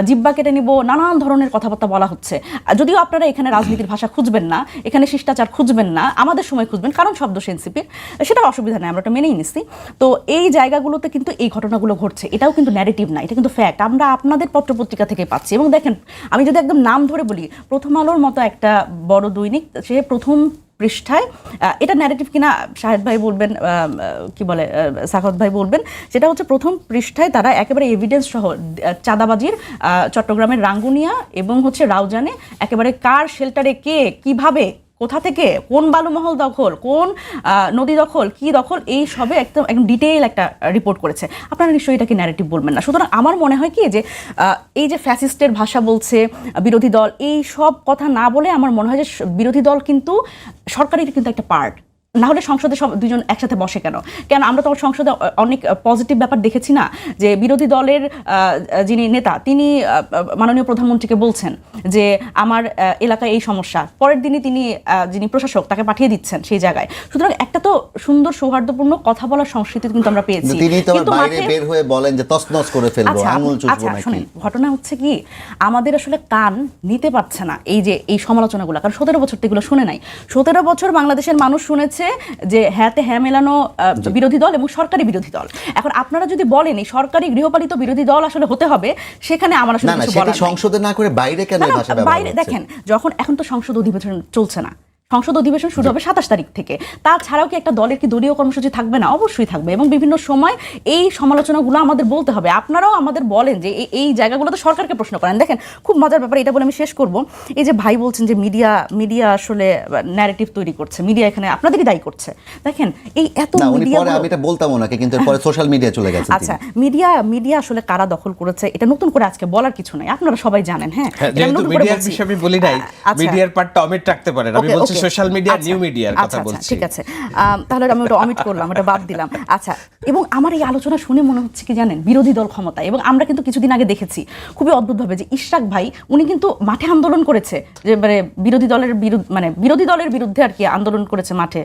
জিব্বা কেটে নিব, নানান ধরনের কথাবার্তা বলা হচ্ছে। যদিও আপনারা এখানে রাজনীতির ভাষা খুঁজবেন না, এখানে শিষ্টাচার খুঁজবেন না, আমাদের সময় খুঁজবেন, কারণ শব্দ এনসিপির, সেটা অসুবিধা নেই, আমরা ওটা মেনেই নিচ্ছি। তো এই জায়গাগুলোতে কিন্তু এই ঘটনাগুলো ঘটছে, এটাও কিন্তু ন্যারেটিভ না, এটা কিন্তু ফ্যাক্ট। আমরা আপনাদের পত্রপত্রিকা থেকে পাচ্ছি। এবং দেখেন, আমি যদি একদম নাম ধরে বলি, প্রথম আলোর মতো একটা বড় দৈনিক, সে প্রথম পৃষ্ঠায়, এটা ন্যারেটিভ কিনা শাহেদ ভাই বলবেন, কি বলে সাখাওয়াত ভাই বলবেন, সেটা হচ্ছে প্রথম পৃষ্ঠায় তারা একেবারে এভিডেন্স সহ চাঁদাবাজির চট্টগ্রামের রাঙ্গুনিয়া এবং হচ্ছে রাউজানে একেবারে কার শেল্টারে কে কিভাবে কোথা থেকে কোন বালুমহল দখল, কোন নদী দখল, কি দখল, এই সবে একদম ডিটেইল একটা রিপোর্ট করেছে। আপনারা নিশ্চয়ই এটাকে ন্যারেটিভ বলবেন না। সুতরাং আমার মনে হয় কি যে এই যে ফ্যাসিস্টের ভাষা বলছে বিরোধী দল, এই সব কথা না বলে আমার মনে হয় যে বিরোধী দল কিন্তু সরকারের কিন্তু একটা পার্ট। না হলে সংসদে সব দুজন একসাথে বসে কেন? আমরা তো সংসদে অনেক পজিটিভ ব্যাপার দেখেছি না, যে বিরোধী দলের যিনি নেতা, তিনি মাননীয় প্রধানমন্ত্রীকে বলছেন যে আমার এলাকায় এই সমস্যা, পরের দিনই তিনি যিনি প্রশাসক তাকে পাঠিয়ে দিচ্ছেন সেই জায়গায়। সুতরাং একটা তো সুন্দর সৌহার্দ্যপূর্ণ কথা বলার সংস্কৃতি কিন্তু আমরা পেয়েছি। তিনি তো বাইরে বের হয়ে বলেন যে তছনছ করে ফেলবো, আঙুল চুষবো নাকি। শুনেন, ঘটনা হচ্ছে কি, আমাদের আসলে কান নিতে পারছে না এই যে এই সমালোচনাগুলো, কারণ 17 বছর তো এগুলো শুনে নাই। 17 বছর বাংলাদেশের মানুষ শুনেছে যে হ্যাঁতে হ্যাঁ মেলানো বিরোধী দল এবং সরকারি বিরোধী দল। এখন আপনারা যদি বলেন এই সরকারি গৃহপালিত বিরোধী দল আসলে হতে হবে, সেখানে আমার আসলে কিছু বলার নাই। সংসদে না করে বাইরে কেন এই ভাষা ব্যবহার বাইরে দেখেন, যখন এখন তো সংসদ অধিবেশন চলছে না, সংসদ অধিবেশন শুরু হবে 27 তারিখ থেকে। তাছাড়াও কি একটা দলের কি দলীয় কর্মসূচি থাকবে না? অবশ্যই থাকবে। এবং বিভিন্ন সময় এই সমালোচনাগুলো আমাদের বলতে হবে। আপনারাও আমাদের বলেন যে এই জায়গাগুলোতে সরকারকে প্রশ্ন করেন। দেখেন, খুব মজার ব্যাপার, এটা বলে আমি শেষ করব। এই যে ভাই বলছেন যে মিডিয়া আসলে ন্যারেটিভ তৈরি করছে, মিডিয়া এখানে আপনাদেরই দায়ী করছে। দেখেন, এই এত মিডিয়া, আমি এটা বলতাম ওনাকে, কিন্তু পরে সোশ্যাল মিডিয়া চলে গেছে। আচ্ছা, মিডিয়া আসলে কারা দখল করেছে এটা নতুন করে আজকে বলার কিছু নাই, আপনারা সবাই জানেন। হ্যাঁ, যেহেতু মিডিয়ার বিষয় আমি বলি নাই, মিডিয়ার পার্টটা অমিট রাখতে পারেন। আমি বলছি সোশ্যাল মিডিয়া, নিউ মিডিয়ার কথা বলছি। ঠিক আছে, তাহলে আমি ওটা অমিট করলাম, ওটা বাদ দিলাম। আচ্ছা, এবং আমার এই আলোচনা শুনে মনে হচ্ছে কি জানেন, বিরোধী দল ক্ষমতা। এবং আমরা কিন্তু কিছুদিন আগে দেখেছি খুবই অদ্ভুতভাবে যে ইশরাক ভাই, উনি কিন্তু মাঠে আন্দোলন করেছে, যে মানে বিরোধী দলের বিরুদ্ধে আর কি আন্দোলন করেছে মাঠে।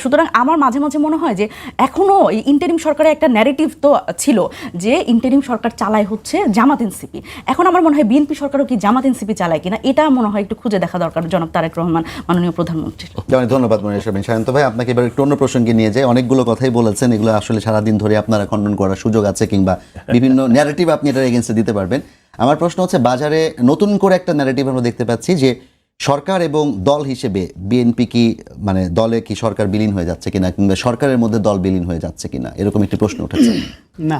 সুতরাং আমার মাঝে মাঝে মনে হয় যে এখনো এই ইন্টারিম সরকারের একটা ন্যারেটিভ তো ছিল যে ইন্টারিম সরকার চালায় হচ্ছে জামাত এনসিপি। এখন আমার মনে হয় বিএনপি সরকারও কি জামাত এনসিপি চালায় কিনা, এটা মনে হয় একটু খুঁজে দেখা দরকার জনাব তারেক রহমান মাননীয় প্রধানমন্ত্রীর। ধন্যবাদ মনির শামীম। সায়ন্ত ভাই, আপনাকে এবার একটু অন্য প্রসঙ্গে নিয়ে যাই। অনেকগুলো কথাই বলেছেন, এগুলো আসলে সারাদিন ধরে আপনারা খণ্ডন করার সুযোগ আছে, কিংবা বিভিন্ন ন্যারেটিভ আপনি এটার এগেইনস্টে দিতে পারবেন। আমার প্রশ্ন হচ্ছে, বাজারে নতুন করে একটা ন্যারেটিভ আমরা দেখতে পাচ্ছি যে সরকার এবং দল হিসেবে বিএনপি কি মানে দলে কি সরকার বিলীন হয়ে যাচ্ছে কিনা, কিংবা সরকারের মধ্যে দল বিলীন হয়ে যাচ্ছে কিনা, এরকম একটি প্রশ্ন উঠেছে। না,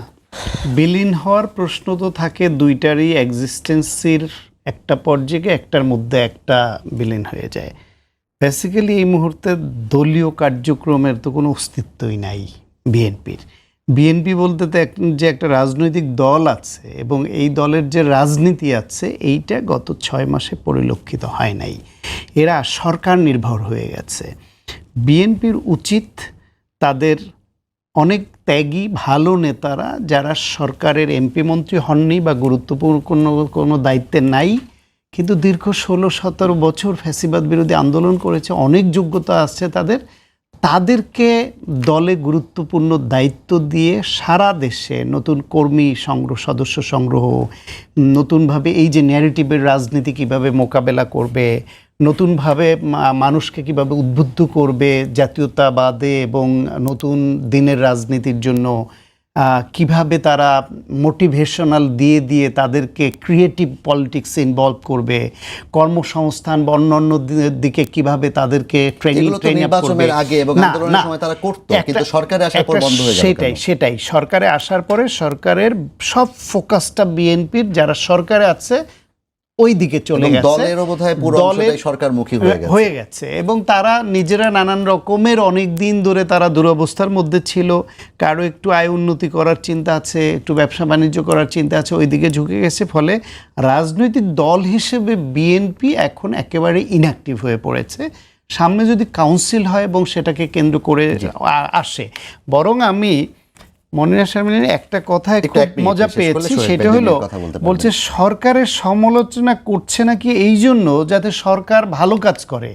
বিলীন হওয়ার প্রশ্ন তো থাকে, দুইটারই এক্সিস্টেন্সির একটা পর্যায়ে একটার মধ্যে একটা বিলীন হয়ে যায়। বেসিক্যালি এই মুহূর্তে দলীয় কার্যক্রমের তো কোনো অস্তিত্বই নাই বিএনপির। বিএনপি বলতে তো যে একটা রাজনৈতিক দল আছে, এবং এই দলের যে রাজনীতি আছে এইটা গত 6 মাসে পরিলক্ষিত হয় নাই। এরা সরকার নির্ভর হয়ে গেছে। বিএনপির উচিত তাদের অনেক ত্যাগী ভালো নেতারা যারা সরকারের এমপি মন্ত্রী হননি বা গুরুত্বপূর্ণ কোনো দায়িত্বে নাই, কিন্তু দীর্ঘ 16-17 বছর ফ্যাসিবাদ বিরোধী আন্দোলন করেছে, অনেক যোগ্যতা আছে তাদেরকে দলে গুরুত্বপূর্ণ দায়িত্ব দিয়ে সারা দেশে নতুন কর্মী সংগ্রহ, সদস্য সংগ্রহ, নতুনভাবে এই যে ন্যারেটিভের রাজনীতি কিভাবে মোকাবেলা করবে, নতুনভাবে মানুষকে কিভাবে উদ্বুদ্ধ করবে জাতীয়তাবাদে এবং নতুন দিনের রাজনীতির জন্য, কিভাবে তারা মোটিভেশনাল দিয়ে তাদেরকে ক্রিয়েটিভ পলিটিক্সে ইনভলভ করবে, কর্মসংস্থান বা অন্যান্য দিকে কিভাবে তাদেরকে ট্রেনিং আপ করবে। নির্বাচনের আগে এবং আন্দোলনের সময় তারা করতো, কিন্তু সরকারে আসার পর বন্ধ হয়ে গেল। সেটাই সরকারে আসার পরে সরকারের সব ফোকাসটা বিএনপির যারা সরকারে আছে ওই দিকে চলে গেছে, দলেরও বোধহয় পুরো অংশটাই সরকারমুখী হয়ে গেছে এবং তারা নিজেরা নানান রকমের অনেক দিন ধরে তারা দুরবস্থার মধ্যে ছিল। কারো একটু আয় উন্নতি করার চিন্তা আছে, একটু ব্যবসা বাণিজ্য করার চিন্তা আছে, ওই দিকে ঝুঁকে গেছে। ফলে রাজনৈতিক দল হিসেবে বিএনপি এখন একেবারে ইনঅ্যাক্টিভ হয়ে পড়েছে। সামনে যদি কাউন্সিল হয় এবং সেটাকে কেন্দ্র করে আসে, বরং আমি মনিরা শারমিনের একটা কথায় খুব মজা পেয়েছি, সেটা হলো বলছে সরকারের সমালোচনা করছে নাকি এই জন্য যাতে সরকার ভালো কাজ করে।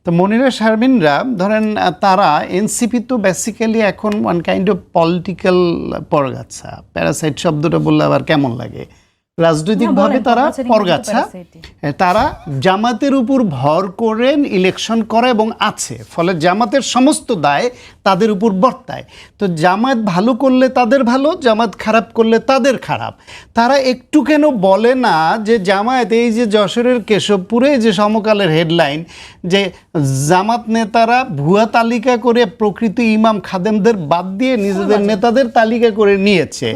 তো মনিরা শারমিনরা ধরেন তারা এনসিপি তো বেসিক্যালি এখন ওয়ান কাইন্ড অফ পলিটিক্যাল পরগাছা, প্যারাসাইট শব্দটা বললে আবার কেমন লাগে, রাজনৈতিকভাবে তারা পরগাছা, তারা জামাতের উপর ভর করে ইলেকশন করে এবং আছে, ফলে জামাতের সমস্ত দায় তাদের উপর বর্তায়। তো জামাত ভালো করলে তাদের ভালো, জামাত খারাপ করলে তাদের খারাপ। তারা একটু কেন বলে না যে জামায়াত, এই যে যশোরের কেশবপুরে যে সমকালের হেডলাইন যে জামাত নেতারা ভুয়া তালিকা করে প্রকৃত ইমাম খাদেমদের বাদ দিয়ে নিজেদের নেতাদের তালিকা করে নিয়েছে,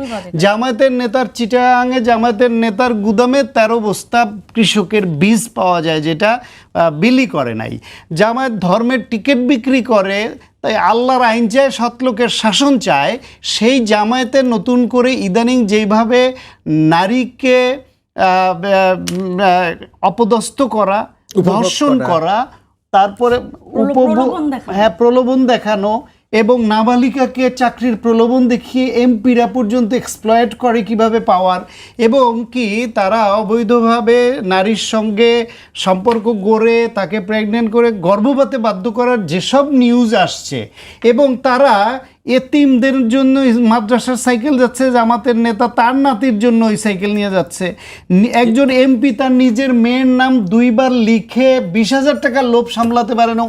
জামায়াতের নেতার চিটাগাঙে জামায়াতের নেতার গুদামে 13 বস্তা কৃষকের বীজ পাওয়া যায় যেটা বিলি করে নাই, জামায়াত ধর্মের টিকিট বিক্রি করে, তাই আল্লাহর আইন চায়, সৎলোকের শাসন চায়। সেই জামায়াতের নতুন করে ইদানিং যেইভাবে নারীকে অপদস্থ করা, ধর্ষণ করা, তারপরে প্রলোভন দেখানো এবং নাবালিকাকে চাকরির প্রলোভন দেখিয়ে এমপিরা পর্যন্ত এক্সপ্লয়েট করে কিভাবে পাওয়ার, এবং কি তারা অবৈধভাবে নারীর সঙ্গে সম্পর্ক গড়ে তাকে প্রেগনেন্ট করে গর্ভপাতে বাধ্য করার যেসব নিউজ আসছে, এবং তারা এতিমদের জন্য মাদ্রাসার সাইকেল যাচ্ছে, জামাতের নেতা তার নাতির জন্য ওই সাইকেল নিয়ে যাচ্ছে, একজন এমপি তার নিজের মেয়ের নাম 2 বার লিখে 20,000 টাকার লোভ সামলাতে পারে না,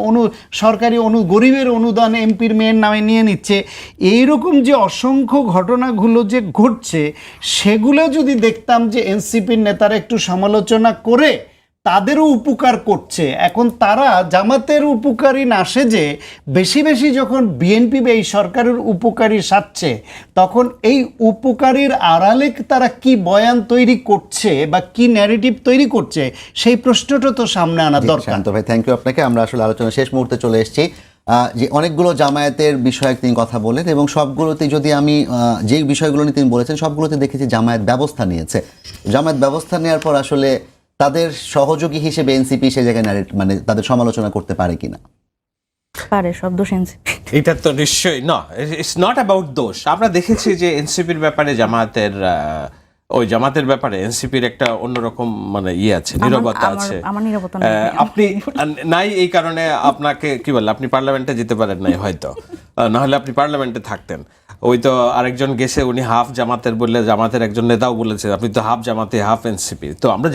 সরকারি গরিবের অনুদান এমপির মেয়ের নামে নিয়ে নিচ্ছে। এইরকম যে অসংখ্য ঘটনাগুলো যে ঘটছে, সেগুলো যদি দেখতাম যে এনসিপির নেতারা একটু সমালোচনা করে তাদেরও উপকার করছে, এখন তারা জামাতের উপকারী না সেজে বেশি বেশি যখন বিএনপি বা এই সরকারের উপকারী সাজছে, তখন এই উপকারীর আড়ালে তারা কি বয়ান তৈরি করছে বা কি ন্যারেটিভ তৈরি করছে, সেই প্রশ্নটা তো সামনে আনা দরকার। শান্ত ভাই, থ্যাংক ইউ আপনাকে। আমরা আসলে আলোচনা শেষ মুহূর্তে চলে এসেছি। যে অনেকগুলো জামায়াতের বিষয়ে তিনি কথা বলেন এবং সবগুলোতে যদি আমি যে বিষয়গুলো নিয়ে তিনি বলেছেন সবগুলোতে দেখেছি জামায়াত ব্যবস্থা নিয়েছে। জামায়াত ব্যবস্থা নেওয়ার পর আসলে তাদের সহযোগী হিসেবে এনসিপি সে জায়গায় মানে তাদের সমালোচনা করতে পারে কিনা? পারে, সব দোষ এনসিপি। এটা তো নিশ্চয়ই না, ইটস নট অ্যাবাউট দোষ। আমরা দেখেছি যে এনসিপির ব্যাপারে জামাতের ব্যাপারে এনসিপির একটা অন্যরকম মানে আছে, নীরবতা আছে। আপনি নাই এই কারণে আপনাকে কি বলে আপনি পার্লামেন্টে যেতে পারেন নাই হয়তো, না হলে আপনি পার্লামেন্টে থাকতেন। ওই তো আরেকজন গেছে, উনি হাফ জামাতের বললে, জামাতের একজন নেতাও বলেছে আপনি তো হাফ জামাতে হাফ এনসিপি। তো আমরা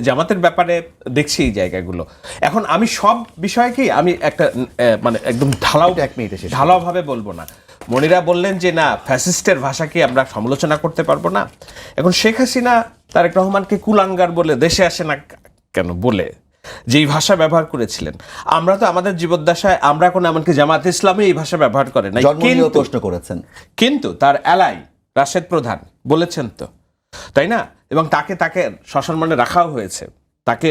জামাতের ব্যাপারে দেখছি এই জায়গাগুলো। এখন আমি সব বিষয়কেই আমি একটা মানে একদম ঢালাওভাবে বলবো না। মনিরা বললেন যে না, ফ্যাসিস্টের ভাষাকে আমরা সমালোচনা করতে পারবো না। এখন শেখ হাসিনা তারেক রহমানকে কুলাঙ্গার বলে, দেশে আসে না কেন বলে যেই ভাষা ব্যবহার করেছিলেন, আমরা তো আমাদের জীবদ্দশায় আমরা এখন এমনকি জামাত ইসলামী এই ভাষা ব্যবহার করে না, প্রশ্ন করেছেন, কিন্তু তার এলাই রাশেদ প্রধান বলেছেন তো, তাই না? এবং তাকে সসম্মানে রাখাও হয়েছে, তাকে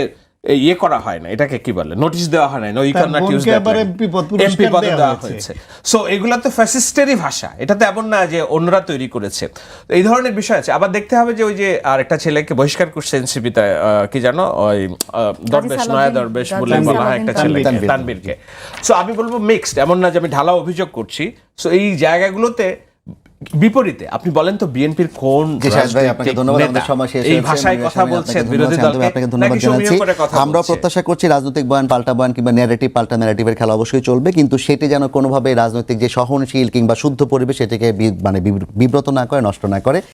ইয়ে করা হয় না, এটাকে কি বলে, নোটিশ দেওয়া হয় না, নো ইউ তার ক্যান নট ইউজ বোনকে দ্যাট, আবার MP পদ পুরস্কার এমপি পদে দেওয়া দেওয়া হয়েছে। হয়েছে। সো এগুলা তো ফ্যাসিস্টেরই ভাষা, এটা তো এমন না যে অন্যরা তৈরি করেছে। তো এই ধরনের বিষয় আছে। আবার দেখতে হবে যে ওই যে আরেকটা ছেলেকে বহিষ্কার করছে এনসিপিতে, কি জানো, ওই দরবেশ, সালাউদ্দিন, নয়া দরবেশ বলে কাজী বলা হয় একটা সালাউদ্দিন ছেলেকে, তানবীরকে। সো আমি বলবো মিক্সড, এমন না যে আমি ঢালা অভিযোগ করছি। সো এই জায়গাগুলোতে বিপরীতে আপনি বলেন তো বিএনপির কোন জি শাহেদ ভাই, আপনাকে রাজনৈতিক ধন্যবাদ। নেতা আমাদের সময় শেষ এই হয়েছে। ভাষায় আমি কথা আপনাকে বলছেন ধন্যবাদ বিরোধী জানাচ্ছি। দলকে, আপনাকে ধন্যবাদ নাকি সমীহ জানাচ্ছি। করে কথা আমরাও বলছে? প্রত্যাশা করছি রাজনৈতিক বয়ান পাল্টা বয়ান কিংবা ন্যারেটিভ পাল্টা ন্যারেটিভের খেলা অবশ্যই চলবে, কিন্তু সেটি যেন কোনোভাবে রাজনৈতিক যে সহনশীল কিংবা শুদ্ধ পরিবেশ সেটিকে মানে বিব্রত না করে, নষ্ট না করে।